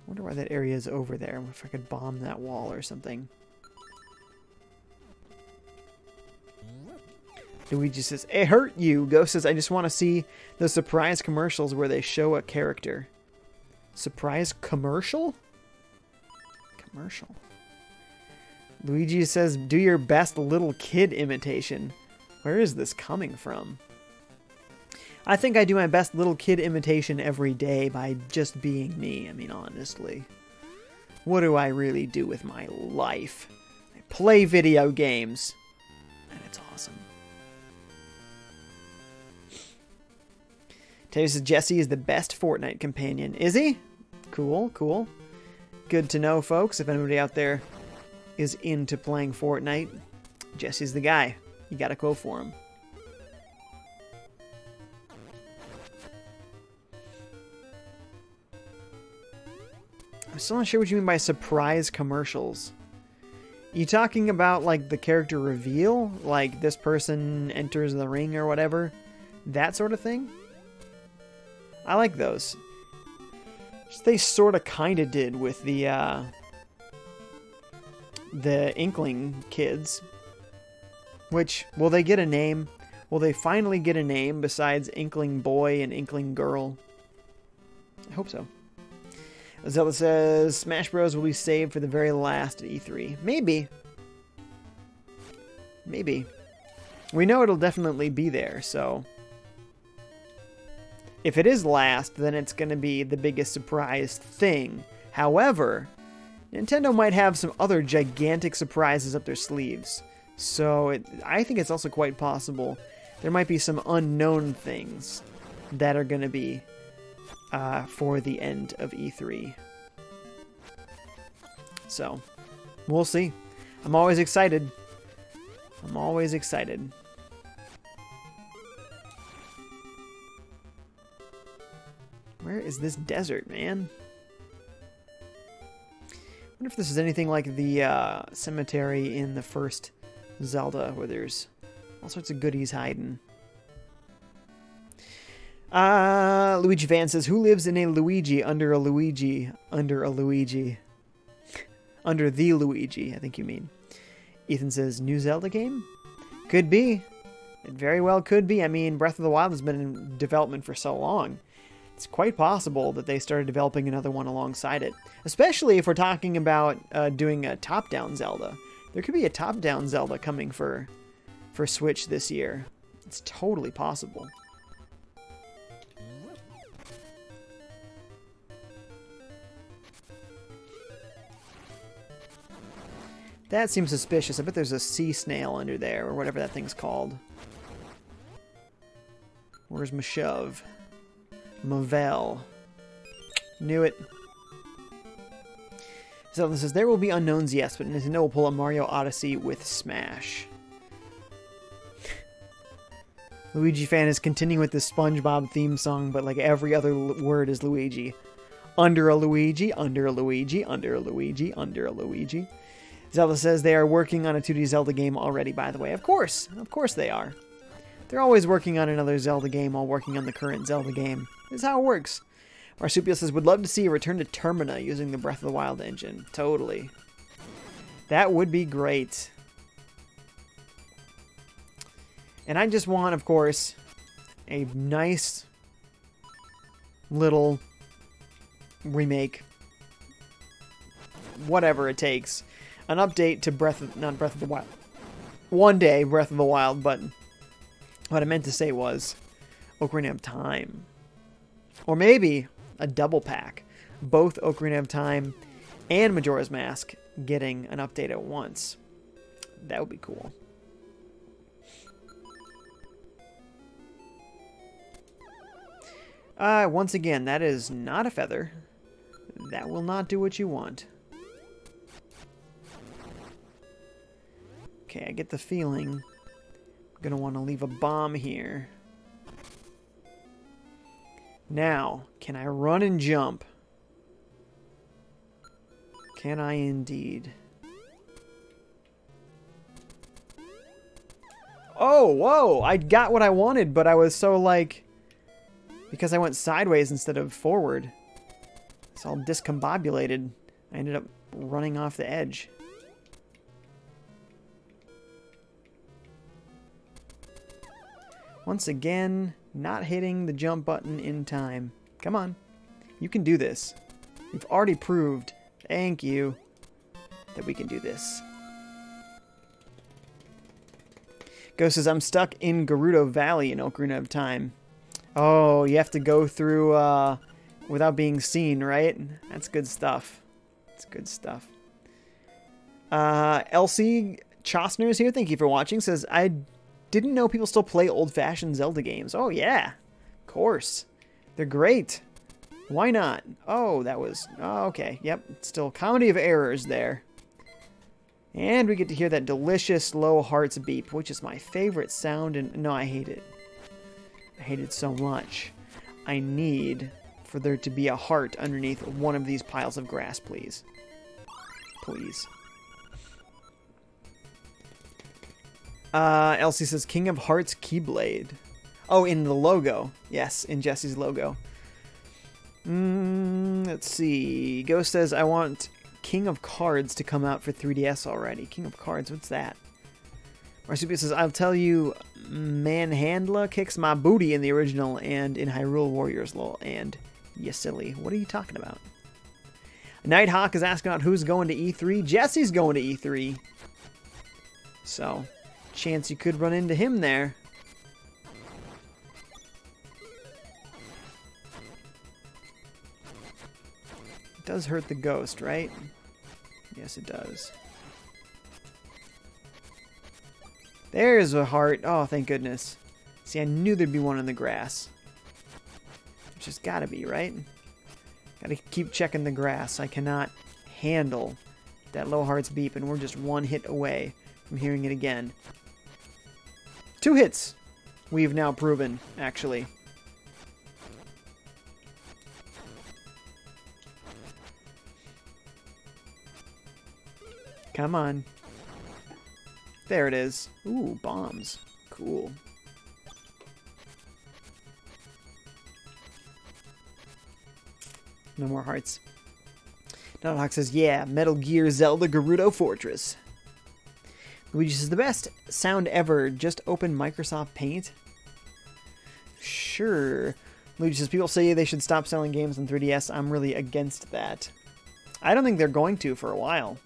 Wonder why that area is over there. If I could bomb that wall or something. Luigi says, it hurt you. Ghost says, I just want to see those surprise commercials where they show a character. Surprise commercial? Commercial. Luigi says, do your best little kid imitation. Where is this coming from? I think I do my best little kid imitation every day by just being me. I mean, honestly. What do I really do with my life? I play video games. And it's awesome. Taylor says Jesse is the best Fortnite companion. Is he? Cool, cool. Good to know, folks. If anybody out there is into playing Fortnite, Jesse's the guy. You gotta go for him. I'm still not sure what you mean by surprise commercials. You talking about, like, the character reveal? Like, this person enters the ring or whatever? That sort of thing? I like those. They sort of kind of did with the Inkling kids. Which, will they get a name? Will they finally get a name besides Inkling Boy and Inkling Girl? I hope so. Zelda says, Smash Bros. Will be saved for the very last at E3. Maybe. Maybe. We know it'll definitely be there, so... If it is last, then it's going to be the biggest surprise thing. However, Nintendo might have some other gigantic surprises up their sleeves. So I think it's also quite possible there might be some unknown things that are going to be for the end of E3. So, we'll see. I'm always excited. I'm always excited. Where is this desert, man? I wonder if this is anything like the cemetery in the first Zelda, where there's all sorts of goodies hiding. Luigi Van says, who lives in a Luigi under a Luigi under a Luigi? Under the Luigi, I think you mean. Ethan says, new Zelda game? Could be. It very well could be. I mean, Breath of the Wild has been in development for so long. It's quite possible that they started developing another one alongside it. Especially if we're talking about doing a top-down Zelda. There could be a top-down Zelda coming for Switch this year. It's totally possible. That seems suspicious. I bet there's a sea snail under there, or whatever that thing's called. Where's my shove? Mavel. Knew it. Zelda says, there will be unknowns, yes, but Nintendo will pull a Mario Odyssey with Smash. Luigi fan is continuing with the SpongeBob theme song, but like every other word is Luigi. Under a Luigi, under a Luigi, under a Luigi, under a Luigi. Zelda says they are working on a 2D Zelda game already, by the way. Of course they are. They're always working on another Zelda game while working on the current Zelda game. This is how it works. Marsupial says, would love to see a return to Termina using the Breath of the Wild engine. Totally. That would be great. And I just want, of course, a nice little remake. Whatever it takes. An update to not Breath of the Wild. One day, Breath of the Wild, but what I meant to say was Ocarina of Time. Or maybe a double pack. Both Ocarina of Time and Majora's Mask getting an update at once. That would be cool. Once again, that is not a feather. That will not do what you want. Okay, I get the feeling I'm going to want to leave a bomb here. Now, can I run and jump? Can I indeed? Oh, whoa! I got what I wanted, but I was so like... Because I went sideways instead of forward. It's all discombobulated. I ended up running off the edge. Once again, not hitting the jump button in time. Come on. You can do this. You've already proved, thank you, that we can do this. Ghost says, I'm stuck in Gerudo Valley in Ocarina of Time. Oh, you have to go through without being seen, right? That's good stuff. That's good stuff. Elsie Chosner is here. Thank you for watching. Says, I didn't know people still play old-fashioned Zelda games. Oh, yeah. Of course. They're great. Why not? Oh, that was... Oh, okay. Yep. Still comedy of errors there. And we get to hear that delicious low hearts beep, which is my favorite sound. And no, I hate it. I hate it so much. I need for there to be a heart underneath one of these piles of grass, please. Please. Elsie says, King of Hearts Keyblade. Oh, in the logo. Yes, in Jesse's logo. Let's see. Ghost says, I want King of Cards to come out for 3DS already. King of Cards, what's that? Marsupia says, I'll tell you, Manhandla kicks my booty in the original and in Hyrule Warriors, lol. And, you silly. What are you talking about? Nighthawk is asking about who's going to E3. Jesse's going to E3. So, chance you could run into him there. It does hurt the ghost, right? Yes, it does. There's a heart. Oh, thank goodness. See, I knew there'd be one in the grass. Which has gotta be, right? Gotta keep checking the grass. I cannot handle that low hearts beep, and we're just one hit away from hearing it again. 2 hits, we've now proven, actually. Come on. There it is. Ooh, bombs. Cool. No more hearts. Nighthawk says, yeah, Metal Gear Zelda Gerudo Fortress. Luigi says, the best sound ever. Just open Microsoft Paint? Sure. Luigi says, people say they should stop selling games on 3DS. I'm really against that. I don't think they're going to for a while.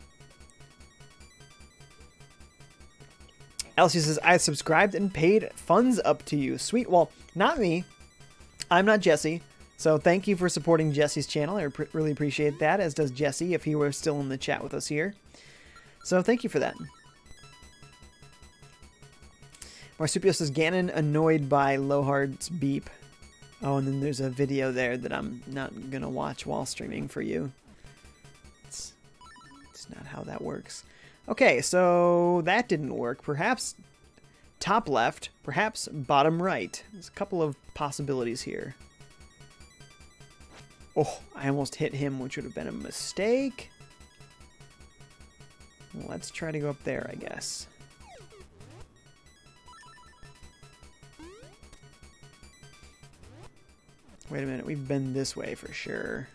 Elsie says, I subscribed and paid funds up to you. Sweet. Well, not me. I'm not Jesse. So thank you for supporting Jesse's channel. I really appreciate that, as does Jesse if he were still in the chat with us here. So thank you for that. Marsupio says, Ganon annoyed by Lowhard's beep. Oh, and then there's a video there that I'm not going to watch while streaming for you. It's not how that works. Okay, so that didn't work. Perhaps top left, perhaps bottom right. There's a couple of possibilities here. Oh, I almost hit him, which would have been a mistake. Let's try to go up there, I guess. Wait a minute, we've been this way for sure.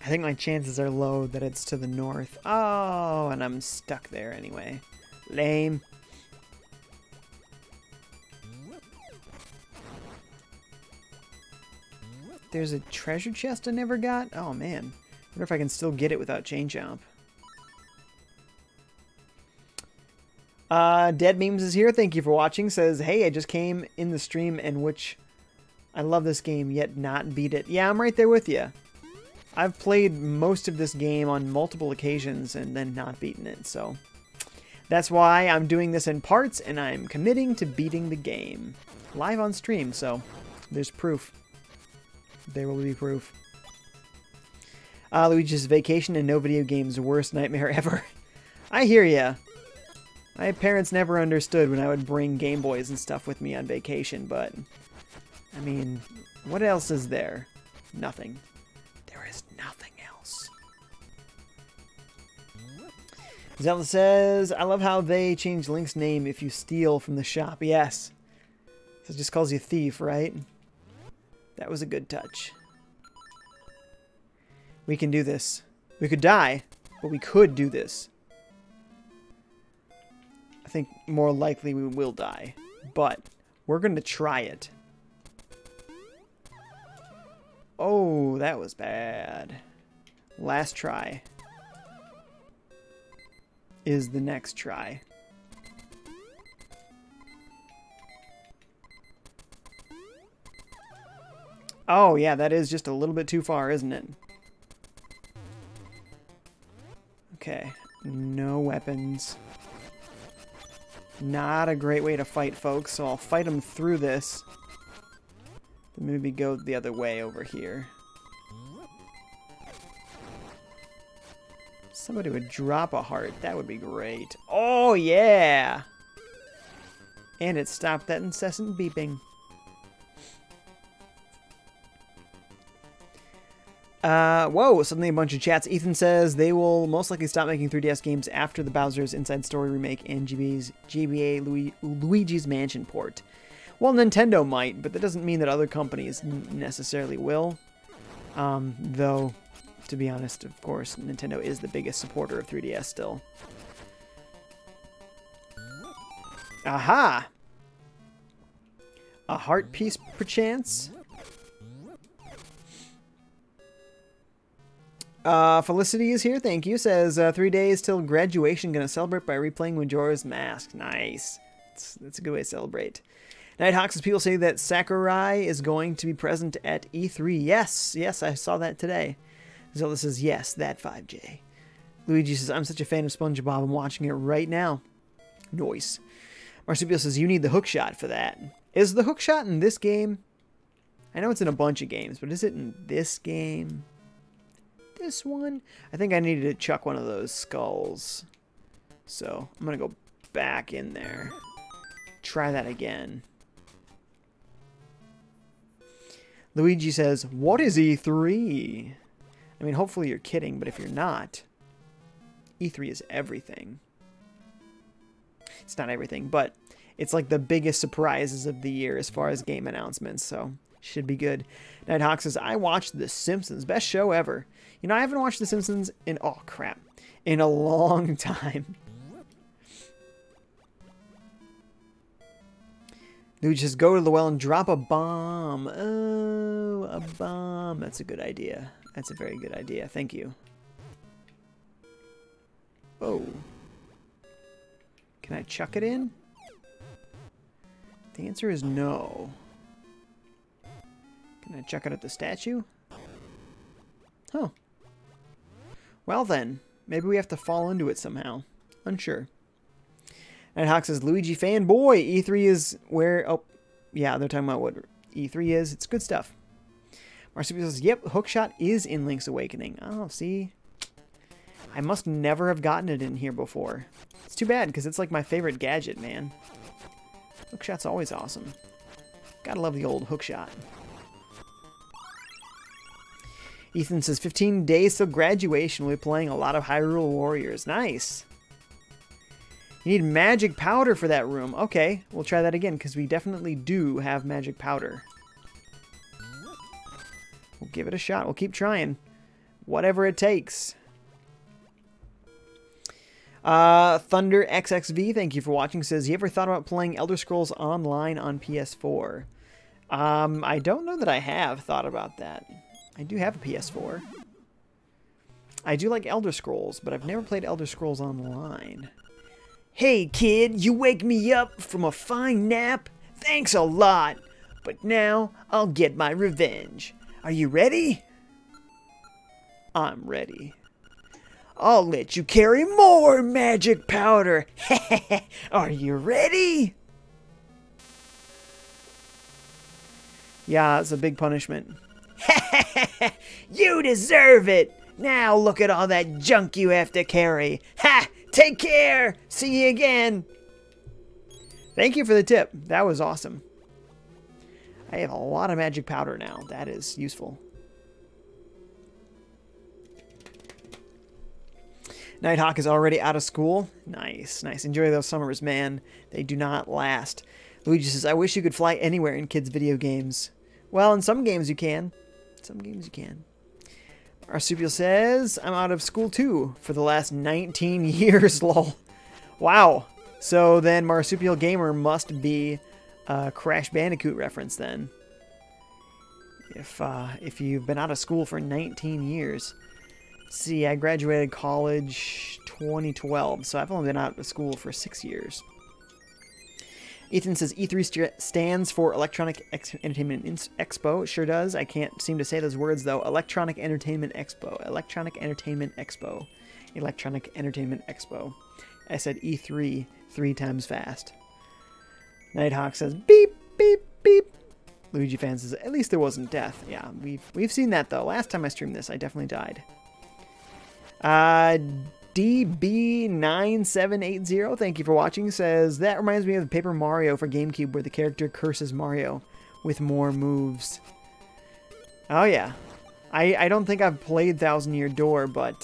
I think my chances are low that it's to the north. Oh, and I'm stuck there anyway. Lame. There's a treasure chest I never got? Oh, man. I wonder if I can still get it without chain jump. Dead Memes is here. Thank you for watching. Says, hey, I just came in the stream in which I love this game, yet not beat it. Yeah, I'm right there with you. I've played most of this game on multiple occasions and then not beaten it, so that's why I'm doing this in parts, and I'm committing to beating the game live on stream, so there's proof. There will be proof. Luigi's Vacation and no video game's worst nightmare ever. I hear ya. My parents never understood when I would bring Game Boys and stuff with me on vacation, but I mean, what else is there? Nothing. There is nothing else. Zelda says, I love how they changed Link's name if you steal from the shop. Yes. So it just calls you thief, right? That was a good touch. We can do this. We could die, but we could do this. I think more likely we will die, but we're going to try it. Oh, that was bad. Last try is the next try. Oh, yeah, that is just a little bit too far, isn't it? Okay, no weapons. Not a great way to fight, folks, so I'll fight them through this. Then maybe go the other way over here. Somebody would drop a heart. That would be great. Oh, yeah! And it stopped that incessant beeping. Whoa, suddenly a bunch of chats. Ethan says they will most likely stop making 3DS games after the Bowser's Inside Story remake and GBA Luigi's Mansion port. Well, Nintendo might, but that doesn't mean that other companies necessarily will. Though, to be honest, of course, Nintendo is the biggest supporter of 3DS still. Aha! A heart piece, perchance? Felicity is here, thank you. Says, 3 days till graduation, gonna celebrate by replaying Majora's Mask. Nice. That's a good way to celebrate. Nighthawk says, people say that Sakurai is going to be present at E3. Yes, yes, I saw that today. Zelda says, yes, that FiveJay. Luigi says, I'm such a fan of SpongeBob, I'm watching it right now. Nice. Marsupial says, you need the hookshot for that. Is the hookshot in this game? I know it's in a bunch of games, but is it in this game? This one? I think I needed to chuck one of those skulls. So, I'm going to go back in there. Try that again. Luigi says, what is E3? I mean, hopefully you're kidding, but if you're not, E3 is everything. It's not everything, but it's like the biggest surprises of the year as far as game announcements, so should be good. Nighthawk says, I watched The Simpsons. Best show ever. You know, I haven't watched The Simpsons in, oh crap, in a long time. Dude, just go to the well and drop a bomb. Oh, a bomb. That's a good idea. That's a very good idea. Thank you. Oh. Can I chuck it in? The answer is no. Can I chuck it at the statue? Huh. Well then, maybe we have to fall into it somehow. Unsure. Nighthawk says, Luigi fanboy. E3 is where... Oh, yeah, they're talking about what E3 is. It's good stuff. Marsupial says, yep, hookshot is in Link's Awakening. Oh, see? I must never have gotten it in here before. It's too bad, because it's like my favorite gadget, man. Hookshot's always awesome. Gotta love the old hookshot. Ethan says, 15 days till graduation. We'll be playing a lot of Hyrule Warriors. Nice. You need magic powder for that room. Okay, we'll try that again, because we definitely do have magic powder. We'll give it a shot. We'll keep trying. whatever it takes. Thunder XXV, thank you for watching, says, you ever thought about playing Elder Scrolls Online on PS4? I don't know that I have thought about that. I do have a PS4. I do like Elder Scrolls, but I've never played Elder Scrolls Online. Hey kid, you wake me up from a fine nap? Thanks a lot. But now I'll get my revenge. Are you ready? I'm ready. I'll let you carry more magic powder. Are you ready? Yeah, it's a big punishment. You deserve it. Now look at all that junk you have to carry. Ha! Take care. See you again. Thank you for the tip. That was awesome. I have a lot of magic powder now. That is useful. Nighthawk is already out of school. Nice, nice. Enjoy those summers, man. They do not last. Luigi says, I wish you could fly anywhere in kids' video games. Well, in some games you can. Some games you can. Marsupial says, I'm out of school too for the last 19 years, lol. Wow. So then Marsupial Gamer must be a Crash Bandicoot reference then. If you've been out of school for 19 years. See, I graduated college 2012, so I've only been out of school for 6 years. Ethan says E3 stands for Electronic Entertainment Expo. It sure does. I can't seem to say those words, though. Electronic Entertainment Expo. Electronic Entertainment Expo. Electronic Entertainment Expo. I said E3 3 times fast. Nighthawk says beep, beep, beep. Luigi fan says, at least there wasn't death. Yeah, we've seen that, though. Last time I streamed this, I definitely died. DB9780, thank you for watching, says, that reminds me of Paper Mario for GameCube where the character curses Mario with more moves. Oh yeah. I don't think I've played Thousand Year Door, but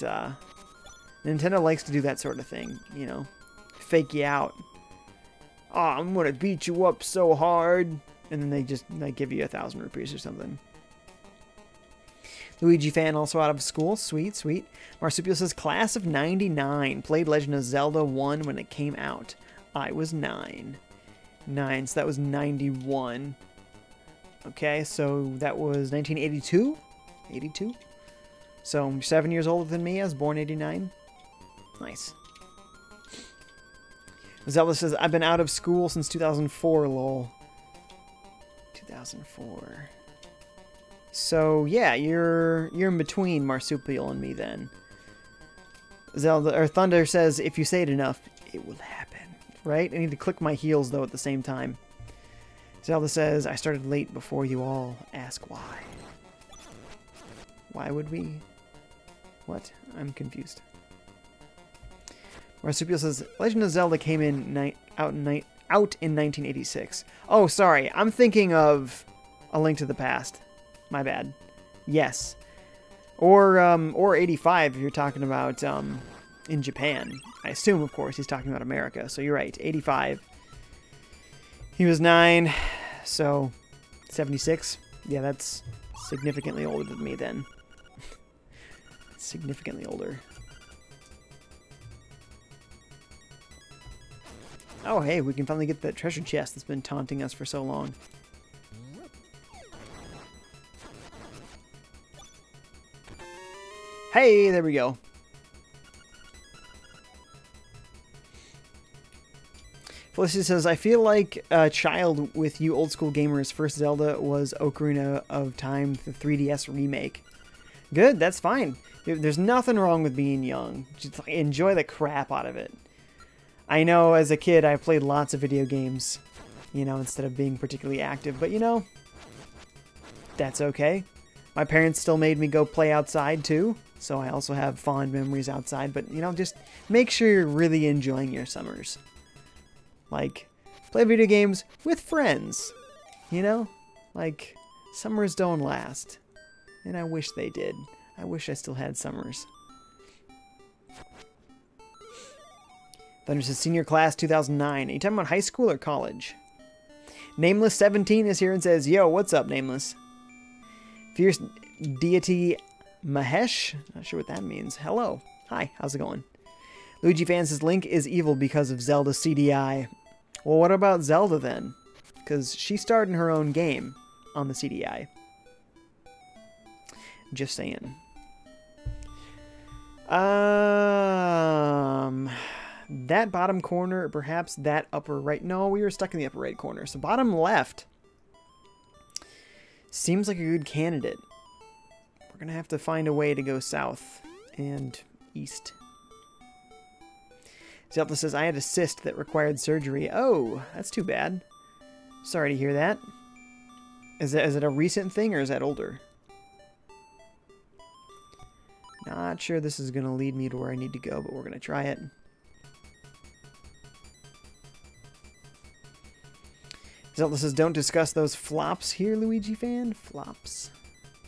Nintendo likes to do that sort of thing, you know. Fake you out. Oh, I'm gonna beat you up so hard. And then they just give you 1,000 rupees or something. Luigi fan also out of school. Sweet, sweet. Marsupial says, class of 99. Played Legend of Zelda 1 when it came out. I was 9. 9, so that was 91. Okay, so that was 1982? 82? So you're 7 years older than me. I was born 89. Nice. Zelda says, I've been out of school since 2004, lol. 2004. So yeah, you're in between Marsupial and me then. Zelda or Thunder says, if you say it enough, it will happen. Right? I need to click my heels though at the same time. Zelda says, I started late before you all ask why. Why would we? What? I'm confused. Marsupial says, Legend of Zelda came in out in 1986. Oh, sorry. I'm thinking of A Link to the Past. My bad. Yes. Or 85 if you're talking about in Japan. I assume, of course, he's talking about America. So you're right. 85. He was 9. So 76. Yeah, that's significantly older than me then. Significantly older. Oh, hey, we can finally get that treasure chest that's been taunting us for so long. Hey, there we go. Felicity says, I feel like a child with you old school gamers. First Zelda was Ocarina of Time, the 3DS remake. Good, that's fine. There's nothing wrong with being young. Just enjoy the crap out of it. I know as a kid I played lots of video games, you know, instead of being particularly active, but you know, that's okay. My parents still made me go play outside too, so I also have fond memories outside, but you know, just make sure you're really enjoying your summers. Like, play video games with friends, you know? Like, summers don't last, and I wish they did. I wish I still had summers. Thunder says, senior class 2009. Are you talking about high school or college? Nameless17 is here and says, yo, what's up, Nameless? Fierce Deity Mahesh, not sure what that means. Hello. Hi, how's it going? Luigi Fan says Link is evil because of Zelda CDI. Well, what about Zelda then? Because she starred in her own game on the CDI. Just saying. That bottom corner, or perhaps that upper right. No, we were stuck in the upper right corner. So bottom left seems like a good candidate. We're gonna have to find a way to go south and east. Zelda says, I had a cyst that required surgery. Oh, that's too bad. Sorry to hear that. Is it a recent thing or is that older? Not sure this is going to lead me to where I need to go, but we're going to try it. Zelda says, don't discuss those flops here, Luigi Fan. Flops.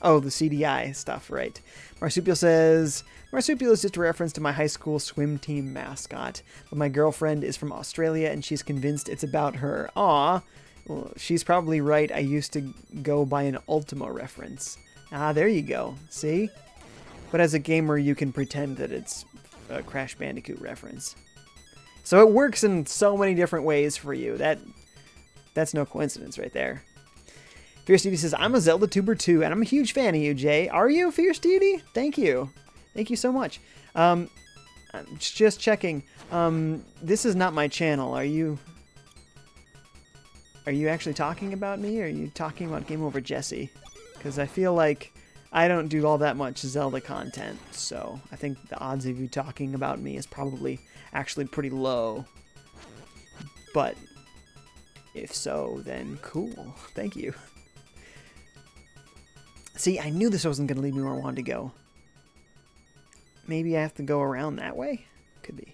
Oh, the CDI stuff, right. Marsupial says, Marsupial is just a reference to my high school swim team mascot, but my girlfriend is from Australia and she's convinced it's about her. Aw, well, she's probably right. I used to go by an Ultima reference. Ah, there you go. See? But as a gamer, you can pretend that it's a Crash Bandicoot reference. So it works in so many different ways for you. That's no coincidence right there. Fierce Duty says, I'm a Zelda tuber too, and I'm a huge fan of you, Jay. Are you, Fierce Duty? Thank you. Thank you so much. I'm just checking. This is not my channel. Are you actually talking about me, or are you talking about GameOver Jesse? Because I feel like I don't do all that much Zelda content, so I think the odds of you talking about me is probably actually pretty low. But if so, then cool. Thank you. See, I knew this wasn't going to lead me where I wanted to go. Maybe I have to go around that way? Could be.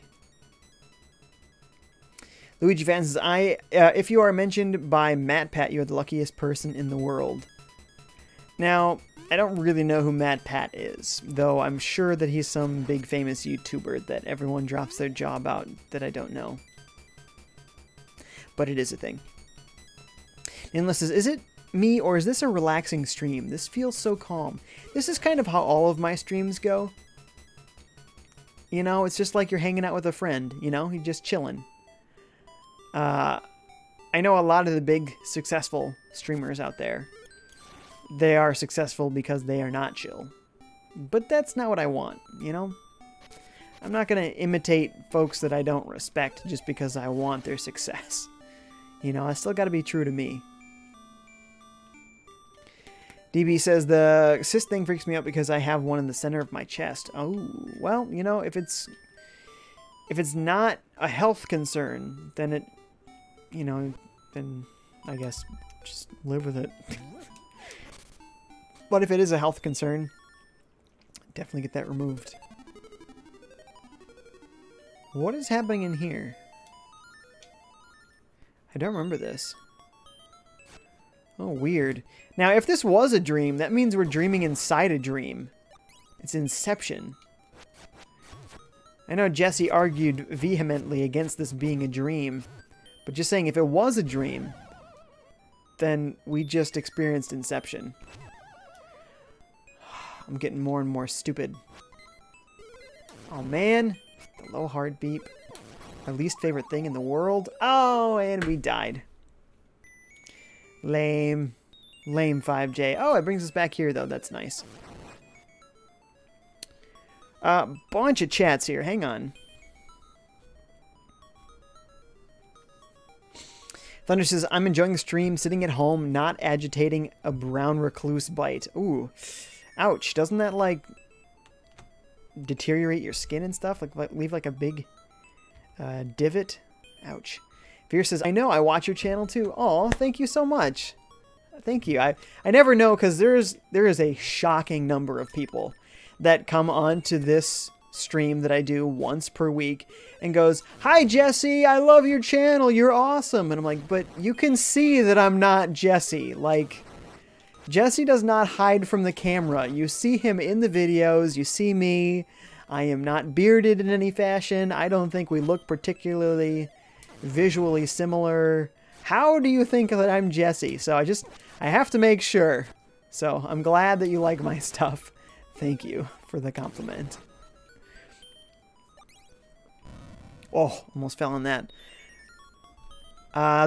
Luigi Fan says, if you are mentioned by MatPat, you're the luckiest person in the world. Now, I don't really know who MatPat is, though I'm sure that he's some big famous YouTuber that everyone drops their jaw about that I don't know. But it is a thing. Endless says, is it me or is this a relaxing stream? This feels so calm. This is kind of how all of my streams go. You know, it's just like you're hanging out with a friend, you know? You're just chilling. I know a lot of the big successful streamers out there. They are successful because they are not chill. But that's not what I want, you know? I'm not going to imitate folks that I don't respect just because I want their success. You know, I still got to be true to me. DB says, the cyst thing freaks me out because I have one in the center of my chest. Oh, well, you know, if it's not a health concern, then it, you know, then I guess just live with it. But if it is a health concern, definitely get that removed. What is happening in here? I don't remember this. Oh, weird. Now, if this was a dream, that means we're dreaming inside a dream. It's Inception. I know Jesse argued vehemently against this being a dream, but just saying if it was a dream, then we just experienced Inception. I'm getting more and more stupid. Oh man, the low heart beep. My least favorite thing in the world. Oh, and we died. Lame. Lame FiveJay. Oh, it brings us back here though, that's nice. Bunch of chats here, hang on. Thunder says, I'm enjoying the stream, sitting at home, not agitating a brown recluse bite. Ooh. Ouch, doesn't that, like, deteriorate your skin and stuff? Like leave, like, a big divot? Ouch. Fierce says, I know, I watch your channel, too. Aw, thank you so much. Thank you. I never know, because there is a shocking number of people that come on to this stream that I do once per week and goes, hi, Jesse, I love your channel, you're awesome. And I'm like, but you can see that I'm not Jesse. Like, Jesse does not hide from the camera. You see him in the videos. You see me. I am not bearded in any fashion. I don't think we look particularly visually similar. How do you think that I'm Jesse? So I have to make sure. So I'm glad that you like my stuff. Thank you for the compliment. Oh, almost fell on that.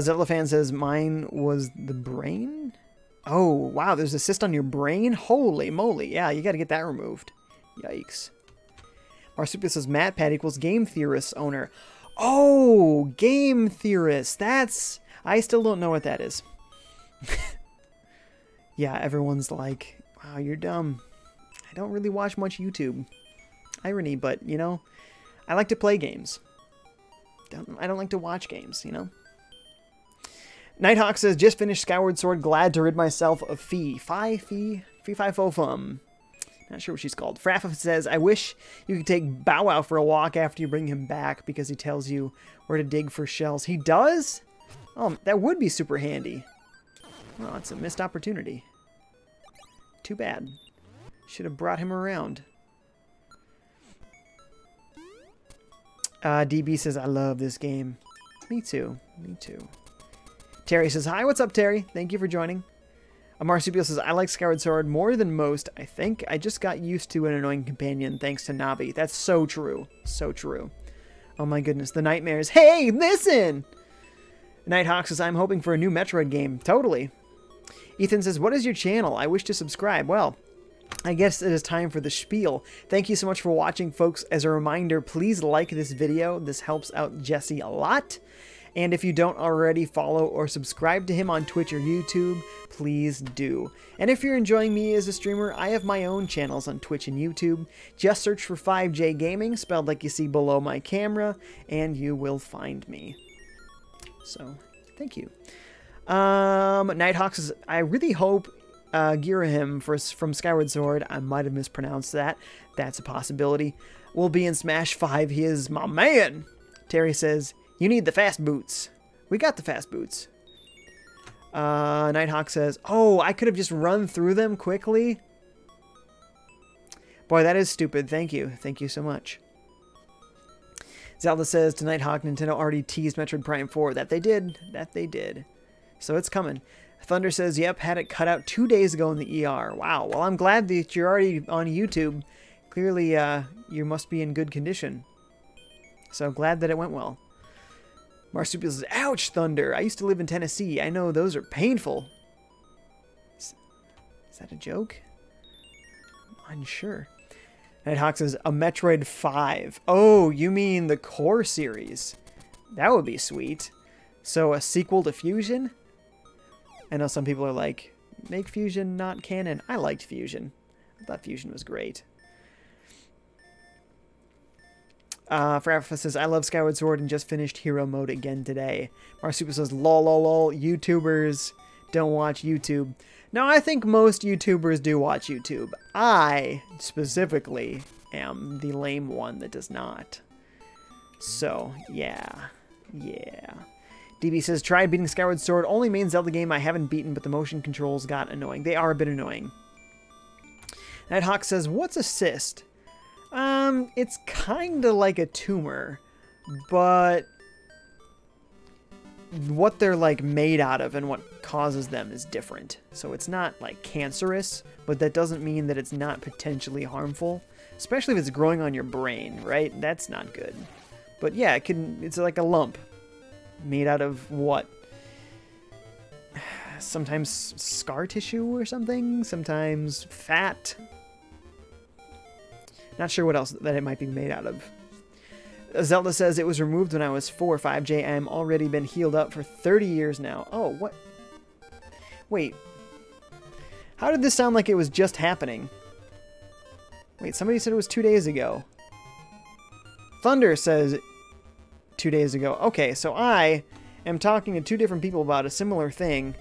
Zelda fan says mine was the brain. Oh, wow, there's a cyst on your brain? Holy moly. Yeah, you got to get that removed. Yikes. Marsupial says MatPat equals game theorist owner. Oh, game theorist. That's... I still don't know what that is. Yeah, everyone's like, wow, you're dumb. I don't really watch much YouTube. Irony, but, you know, I like to play games. I don't like to watch games, you know? Nighthawk says, just finished Skyward Sword, glad to rid myself of Fee. Fee fi fo fum. Not sure what she's called. Fraffa says, I wish you could take Bow Wow for a walk after you bring him back because he tells you where to dig for shells. He does? Oh, that would be super handy. Well, it's a missed opportunity. Too bad. Should have brought him around. DB says, I love this game. Me too. Me too. Terry says, hi, what's up, Terry? Thank you for joining. Marsupial says, I like Skyward Sword more than most, I think. I just got used to an annoying companion thanks to Navi. That's so true. So true. Oh my goodness, the nightmares. Hey, listen! Nighthawk says, I'm hoping for a new Metroid game. Totally. Ethan says, what is your channel? I wish to subscribe. Well, I guess it is time for the spiel. Thank you so much for watching, folks. As a reminder, please like this video. This helps out Jesse a lot. And if you don't already follow or subscribe to him on Twitch or YouTube, please do. And if you're enjoying me as a streamer, I have my own channels on Twitch and YouTube. Just search for FiveJay Gaming, spelled like you see below my camera, and you will find me. So, thank you. Nighthawk says, I really hope Girahim from Skyward Sword, I might have mispronounced that. That's a possibility. Will be in Smash 5. He is my man. Terry says, you need the fast boots. We got the fast boots. Nighthawk says, oh, I could have just run through them quickly. Boy, that is stupid. Thank you. Thank you so much. Zelda says to Nighthawk, Nintendo already teased Metroid Prime 4. That they did. That they did. So it's coming. Thunder says, yep, had it cut out 2 days ago in the ER. Wow. Well, I'm glad that you're already on YouTube. Clearly, you must be in good condition. So glad that it went well. Marsupial says, ouch, Thunder. I used to live in Tennessee. I know those are painful. Is that a joke? I'm unsure. Nighthawk says, a Metroid 5. Oh, you mean the core series. That would be sweet. So a sequel to Fusion? I know some people are like, make Fusion not canon. I liked Fusion. I thought Fusion was great. Fraffa says, I love Skyward Sword and just finished Hero Mode again today. Marsupial says, lol, lol, lol, YouTubers don't watch YouTube. Now, I think most YouTubers do watch YouTube. I, specifically, am the lame one that does not. So, yeah. Yeah. DB says, tried beating Skyward Sword. Only main Zelda game I haven't beaten, but the motion controls got annoying. They are a bit annoying. Nighthawk says, what's a cyst? It's kind of like a tumor, but what they're like made out of and what causes them is different. So it's not like cancerous, but that doesn't mean that it's not potentially harmful, especially if it's growing on your brain, right? That's not good. But yeah, it's like a lump made out of what? Sometimes scar tissue or something, sometimes fat. Not sure what else that it might be made out of. Zelda says, it was removed when I was 4, 5J. I'm already been healed up for 30 years now. Oh, what? Wait. How did this sound like it was just happening? Wait, somebody said it was 2 days ago. Thunder says 2 days ago. Okay, so I am talking to two different people about a similar thing.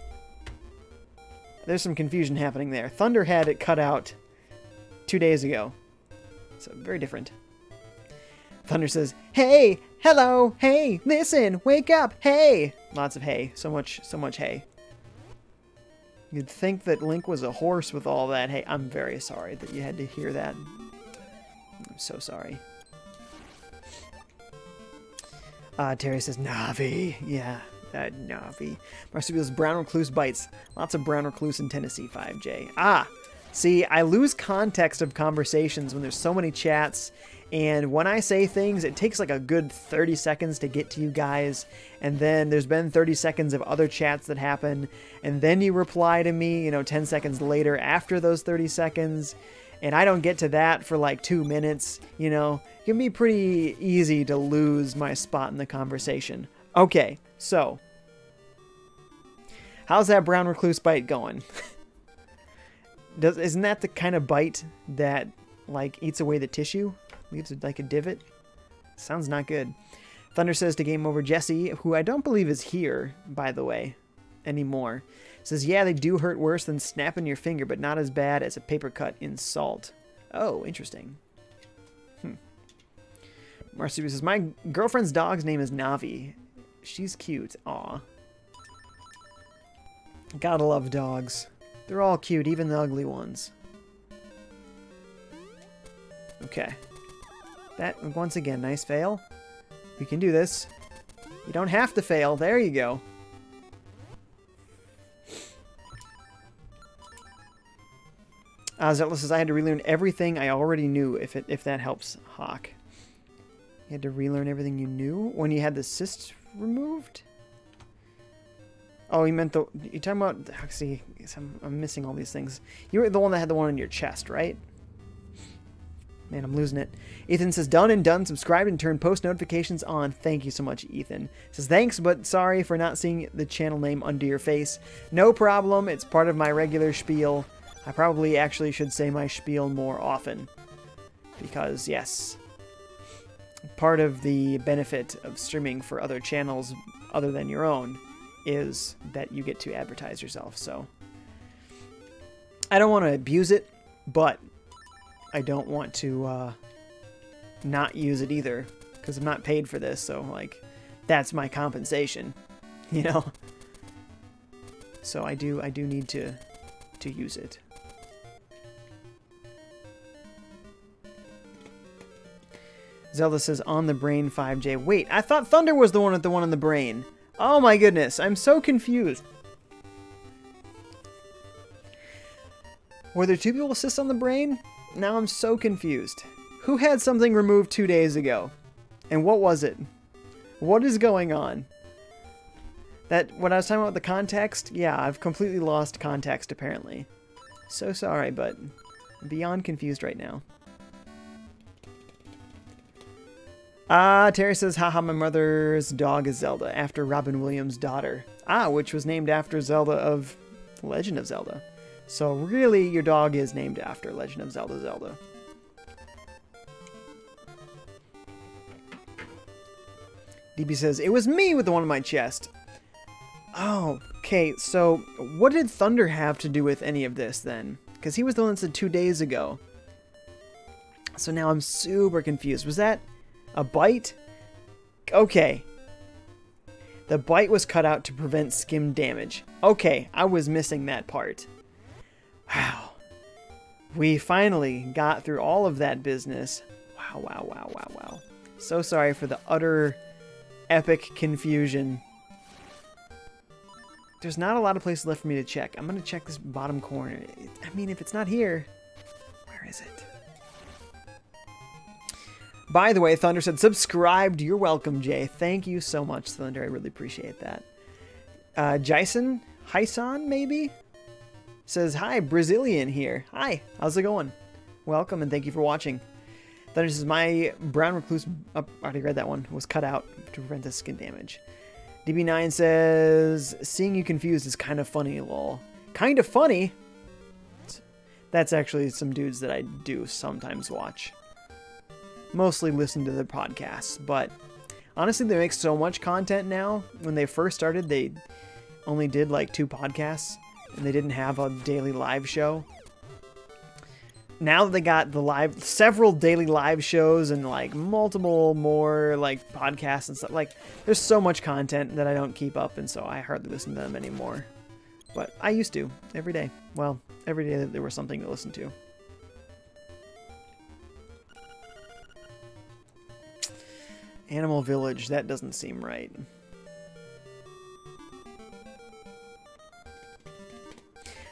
There's some confusion happening there. Thunder had it cut out 2 days ago. So, very different. Thunder says, hey, hello, hey, listen, wake up, hey. Lots of hey, so much hey. You'd think that Link was a horse with all that hey. I'm very sorry that you had to hear that. I'm so sorry. Terry says, Navi. Yeah, that Navi. Marsupial's brown recluse bites. Lots of brown recluse in Tennessee, 5J. Ah, See, I lose context of conversations when there's so many chats, and when I say things, it takes like a good 30 seconds to get to you guys, and then there's been 30 seconds of other chats that happen, and then you reply to me, you know, 10 seconds later after those 30 seconds, and I don't get to that for like 2 minutes, you know. It can be pretty easy to lose my spot in the conversation. Okay, so how's that brown recluse bite going? Isn't that the kind of bite that like eats away the tissue? Leaves like a divot? Sounds not good. Thunder says to Game Over Jesse, who I don't believe is here, by the way, anymore. Says, yeah, they do hurt worse than snapping your finger, but not as bad as a paper cut in salt. Oh, interesting. Marcy says, my girlfriend's dog's name is Navi. She's cute. Aw. Gotta love dogs. They're all cute, even the ugly ones. Okay. That, once again, nice fail. We can do this. You don't have to fail. There you go. Zelda says, I had to relearn everything I already knew, if that helps, Hawk. You had to relearn everything you knew when you had the cyst removed? Oh, you meant you're talking about, see, I'm missing all these things. You were the one that had the one on your chest, right? Man, I'm losing it. Ethan says, done and done, subscribed and turned post notifications on. Thank you so much, Ethan. Says, thanks, but sorry for not seeing the channel name under your face. No problem, it's part of my regular spiel. I probably actually should say my spiel more often. Because, yes, part of the benefit of streaming for other channels other than your own is that you get to advertise yourself, so. I don't want to abuse it, but I don't want to not use it either, because I'm not paid for this, so, like, that's my compensation, you know? So I do need to use it. Zelda says, on the brain, FiveJay. Wait, I thought Thunder was the one with the one on the brain. Oh my goodness, I'm so confused. Were there two people with cysts on the brain? Now I'm so confused. Who had something removed 2 days ago? And what was it? What is going on? When I was talking about the context, yeah, I've completely lost context apparently. So sorry, but I'm beyond confused right now. Terry says, haha, my mother's dog is Zelda, after Robin Williams' daughter. Which was named after Zelda of Legend of Zelda. So really, your dog is named after Legend of Zelda. DB says, it was me with the one on my chest. Oh, okay, so what did Thunder have to do with any of this then? Because he was the one that said 2 days ago. So now I'm super confused. Was that a bite? Okay. The bite was cut out to prevent skim damage. Okay, I was missing that part. Wow. We finally got through all of that business. Wow. So sorry for the utter epic confusion. There's not a lot of places left for me to check. I'm going to check this bottom corner. I mean, if it's not here, where is it? By the way, Thunder said, subscribed. You're welcome, Jay. Thank you so much, Thunder. I really appreciate that. Jason Hyson, maybe? Says, hi, Brazilian here. Hi, how's it going? Welcome, and thank you for watching. Thunder says, my brown recluse, I already read that one, was cut out to prevent the skin damage. DB9 says, seeing you confused is kind of funny, lol. Kind of funny? That's actually some dudes that I do sometimes watch. Mostly listen to the podcasts, but honestly, they make so much content now. When they first started, they only did like 2 podcasts, and they didn't have a daily live show. Now that they got several daily live shows and like multiple more like podcasts and stuff, like there's so much content that I don't keep up, and so I hardly listen to them anymore. But I used to every day. Well, every day there was something to listen to. Animal Village, that doesn't seem right.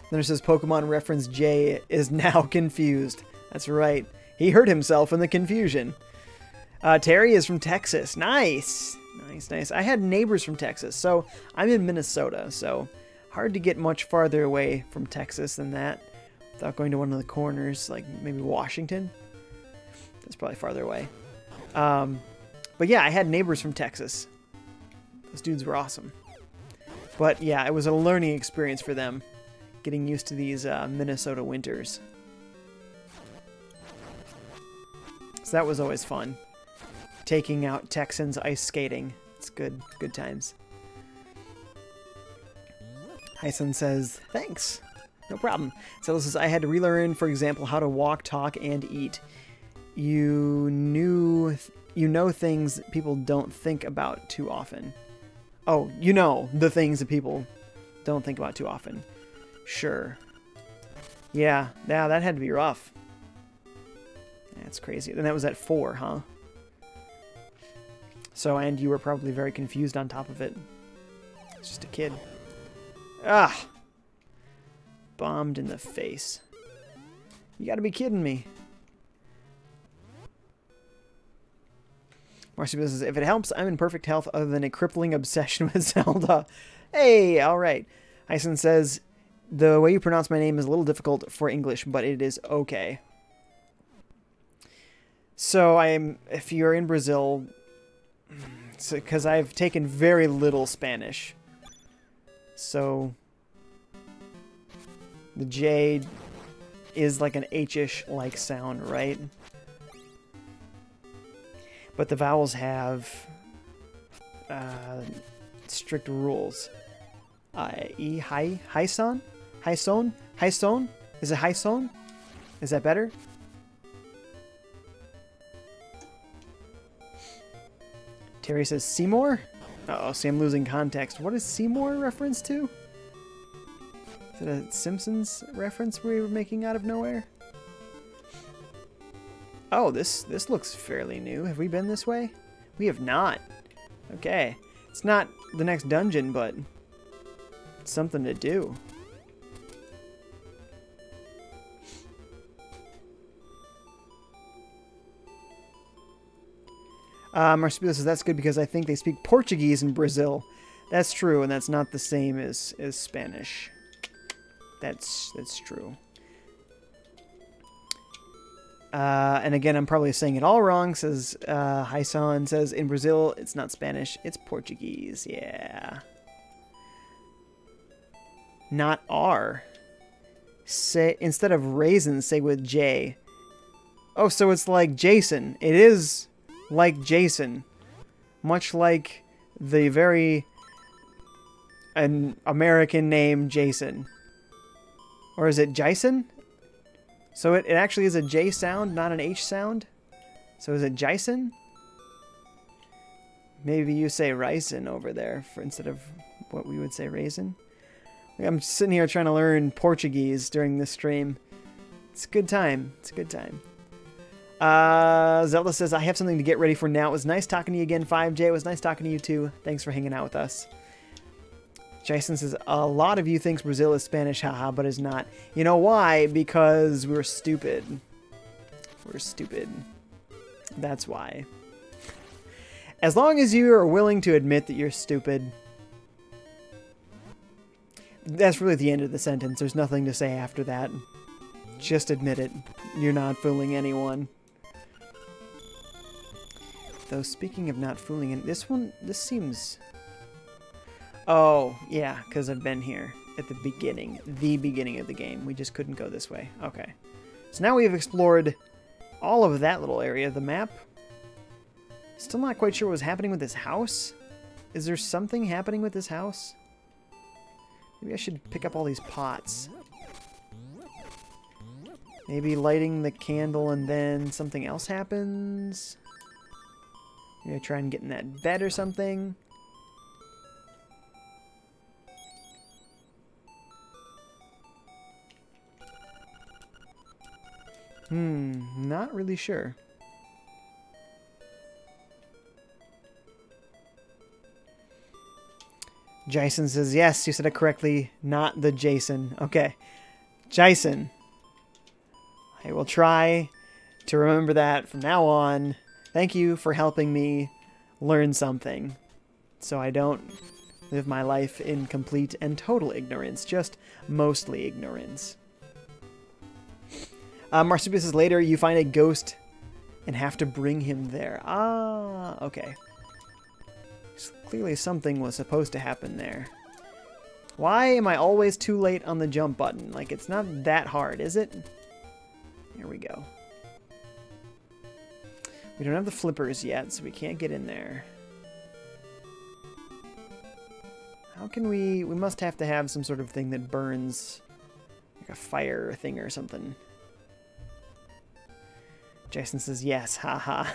Then it says Pokemon reference Jay is now confused. That's right. He hurt himself in the confusion. Terry is from Texas. Nice. Nice, nice. I had neighbors from Texas, so I'm in Minnesota, so hard to get much farther away from Texas than that without going to one of the corners, like maybe Washington. That's probably farther away. But yeah, I had neighbors from Texas. Those dudes were awesome. But yeah, it was a learning experience for them, getting used to these Minnesota winters. So that was always fun. Taking out Texans ice skating. It's good times. Hyson says, thanks. No problem. Zelda says, I had to relearn, for example, how to walk, talk, and eat. You know things people don't think about too often. Oh, you know the things that people don't think about too often. Sure. Yeah, that had to be rough. That's crazy. And that was at 4, huh? So, and you were probably very confused on top of it. It's just a kid. Ah! Bombed in the face. You gotta be kidding me. Marcy says, if it helps, I'm in perfect health other than a crippling obsession with Zelda. Hey, alright. Hyson says, the way you pronounce my name is a little difficult for English, but it is okay. So, if you're in Brazil, because I've taken very little Spanish. So, the J is like an H-ish like sound, right? But the vowels have strict rules. Hyson? Hyson? Hyson? Is it Hyson? Is that better? Terry says Seymour? Uh-oh, see, I'm losing context. What is Seymour a reference to? Is it a Simpsons reference we were making out of nowhere? Oh, this looks fairly new. Have we been this way? We have not. Okay. It's not the next dungeon, but it's something to do. Marcelo says, that's good because I think they speak Portuguese in Brazil. That's true, and that's not the same as Spanish. That's true. And again, I'm probably saying it all wrong, says Hyson says, in Brazil, it's not Spanish, it's Portuguese. Yeah. Not R. Say, instead of raisins, say with J. Oh, so it's like Jason. It is like Jason. Much like the very an American name Jason. Or is it Jason? So it actually is a J sound, not an H sound? So is it Jason? Maybe you say raisin over there instead of what we would say raisin. I'm sitting here trying to learn Portuguese during this stream. It's a good time. It's a good time. Zelda says, I have something to get ready for now. It was nice talking to you again, FiveJay. It was nice talking to you too. Thanks for hanging out with us. Jason says, a lot of you thinks Brazil is Spanish, haha, but is not. You know why? Because we're stupid. We're stupid. That's why. As long as you are willing to admit that you're stupid, that's really the end of the sentence. There's nothing to say after that. Just admit it. You're not fooling anyone. Though, speaking of not fooling, this seems... Oh, yeah, because I've been here at the beginning of the game. We just couldn't go this way. Okay. So now we've explored all of that little area of the map. Still not quite sure what was happening with this house. Is there something happening with this house? Maybe I should pick up all these pots. Maybe lighting the candle and then something else happens? Maybe I try and get in that bed or something. Not really sure. Jason says, yes, you said it correctly, not the Jason. Okay. Jason. I will try to remember that from now on. Thank you for helping me learn something, so I don't live my life in complete and total ignorance, just mostly ignorance. Marsupial says, later you find a ghost and have to bring him there. Ah, okay. So clearly something was supposed to happen there. Why am I always too late on the jump button? Like, it's not that hard, is it? Here we go. We don't have the flippers yet, so we can't get in there. How can we... We must have to have some sort of thing that burns, like a fire thing or something. Jason says, yes, haha.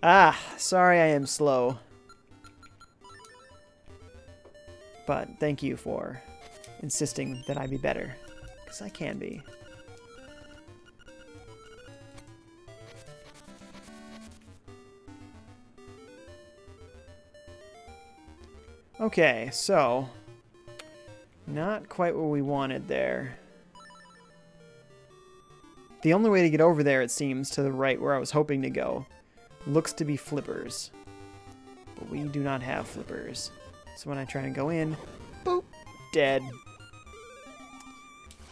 Ah, sorry I am slow. But thank you for insisting that I be better, because I can be. Okay, so not quite what we wanted there. The only way to get over there, it seems, to the right where I was hoping to go, looks to be flippers. But we do not have flippers. So when I try to go in, boop, dead.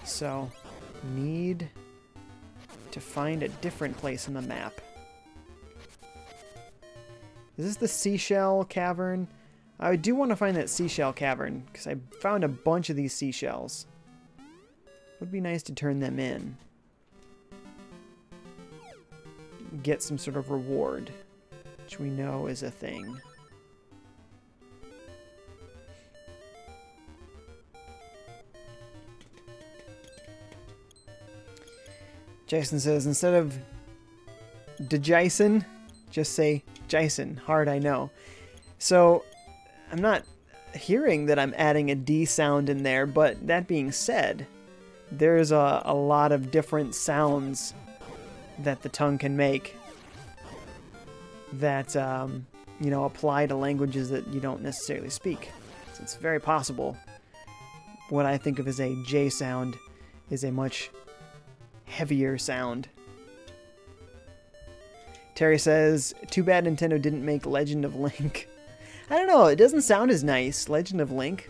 So, need to find a different place in the map. Is this the seashell cavern? I do want to find that seashell cavern, because I found a bunch of these seashells. Would be nice to turn them in. Get some sort of reward, which we know is a thing. Jason says, instead of Jason, just say Jason. Hard, I know. So, I'm not hearing that I'm adding a D sound in there, but that being said, there's a lot of different sounds that the tongue can make that, you know, apply to languages that you don't necessarily speak. So it's very possible what I think of as a J sound is a much heavier sound. Terry says, too bad Nintendo didn't make Legend of Link. I don't know, it doesn't sound as nice, Legend of Link.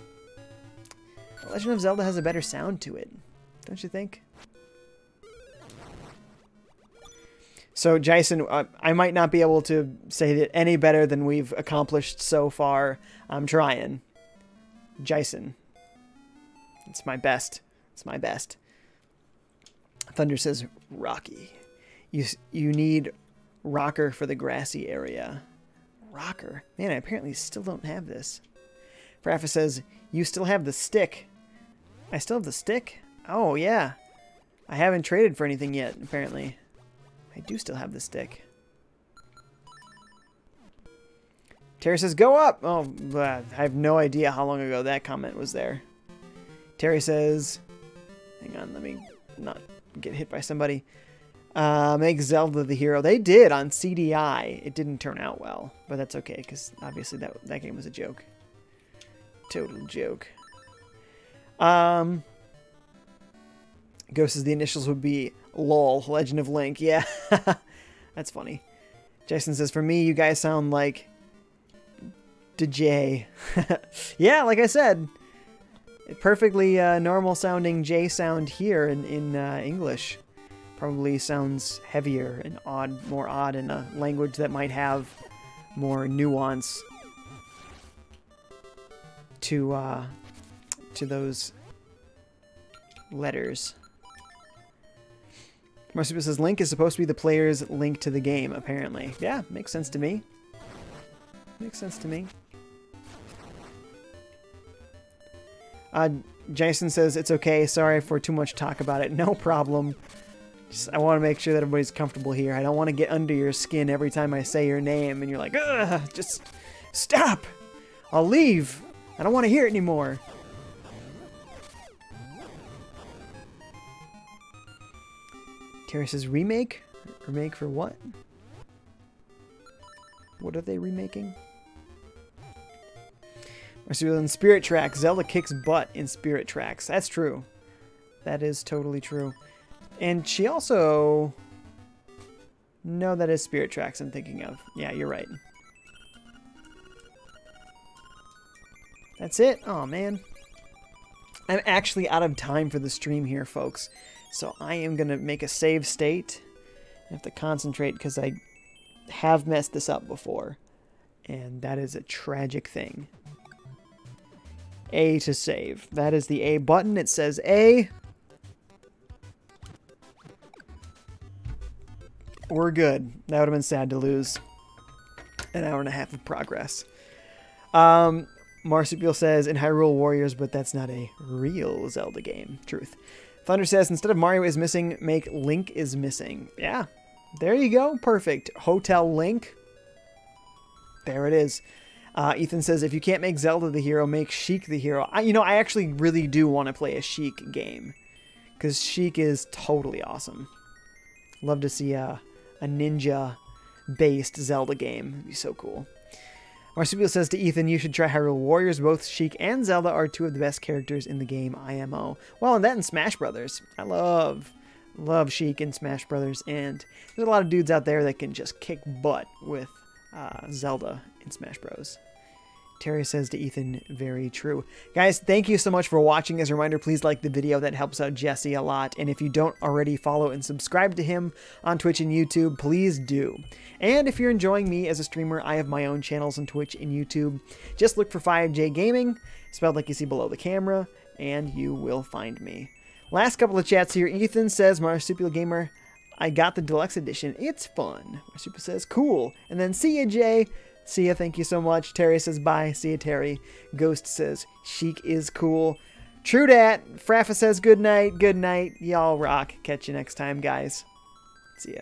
Legend of Zelda has a better sound to it, don't you think? So, Jason, I might not be able to say that any better than we've accomplished so far. I'm trying. Jason. It's my best. It's my best. Thunder says, Rocky. You need rocker for the grassy area. Rocker? Man, I apparently still don't have this. Fraffa says, you still have the stick. I still have the stick? Oh, yeah. I haven't traded for anything yet, apparently. I do still have the stick. Terry says, go up! Oh, I have no idea how long ago that comment was there. Terry says, hang on, let me not get hit by somebody. Make Zelda the hero. They did on CDI. It didn't turn out well, but that's okay, because obviously that game was a joke. Total joke. Ghost says the initials would be LOL, Legend of Link. Yeah, that's funny. Jason says, for me, you guys sound like DJ. Yeah, like I said, perfectly normal sounding J sound here in English. Probably sounds heavier and odd, more odd in a language that might have more nuance to those letters. Marsupial says Link is supposed to be the player's link to the game, apparently. Yeah, makes sense to me. Makes sense to me. Jason says, it's okay, sorry for too much talk about it. No problem. Just, I want to make sure that everybody's comfortable here. I don't want to get under your skin every time I say your name and you're like, ugh, just stop. I'll leave. I don't want to hear it anymore. Terry says, remake? Remake for what? What are they remaking? Marsupial in Spirit Tracks. Zelda kicks butt in Spirit Tracks. That's true. That is totally true. And she also... No, that is Spirit Tracks I'm thinking of. Yeah, you're right. That's it. Oh, man. I'm actually out of time for the stream here, folks. So I am going to make a save state. I have to concentrate because I have messed this up before. And that is a tragic thing. A to save. That is the A button. It says A. We're good. That would have been sad to lose an hour and a half of progress. Marsupial says, in Hyrule Warriors, but that's not a real Zelda game. Truth. Thunder says, instead of Mario is missing, make Link is missing. Yeah. There you go. Perfect. Hotel Link. There it is. Ethan says, if you can't make Zelda the hero, make Sheik the hero. I actually really do want to play a Sheik game. Because Sheik is totally awesome. Love to see a ninja-based Zelda game. It'd be so cool. Marsupial says to Ethan, you should try Hyrule Warriors. Both Sheik and Zelda are two of the best characters in the game IMO. Well, and that in Smash Brothers. I love Sheik in Smash Brothers. And there's a lot of dudes out there that can just kick butt with Zelda in Smash Bros. Terry says to Ethan, very true. Guys, thank you so much for watching. As a reminder, please like the video. That helps out Jesse a lot. And if you don't already follow and subscribe to him on Twitch and YouTube, please do. And if you're enjoying me as a streamer, I have my own channels on Twitch and YouTube. Just look for FiveJay Gaming, spelled like you see below the camera, and you will find me. Last couple of chats here. Ethan says, Marsupial Gamer, I got the deluxe edition. It's fun. Marsupial says, cool. And then see ya, Jay. See ya, thank you so much. Terry says bye. See ya, Terry. Ghost says Sheik is cool. True dat. Fraffa says good night. Good night. Y'all rock. Catch you next time, guys. See ya.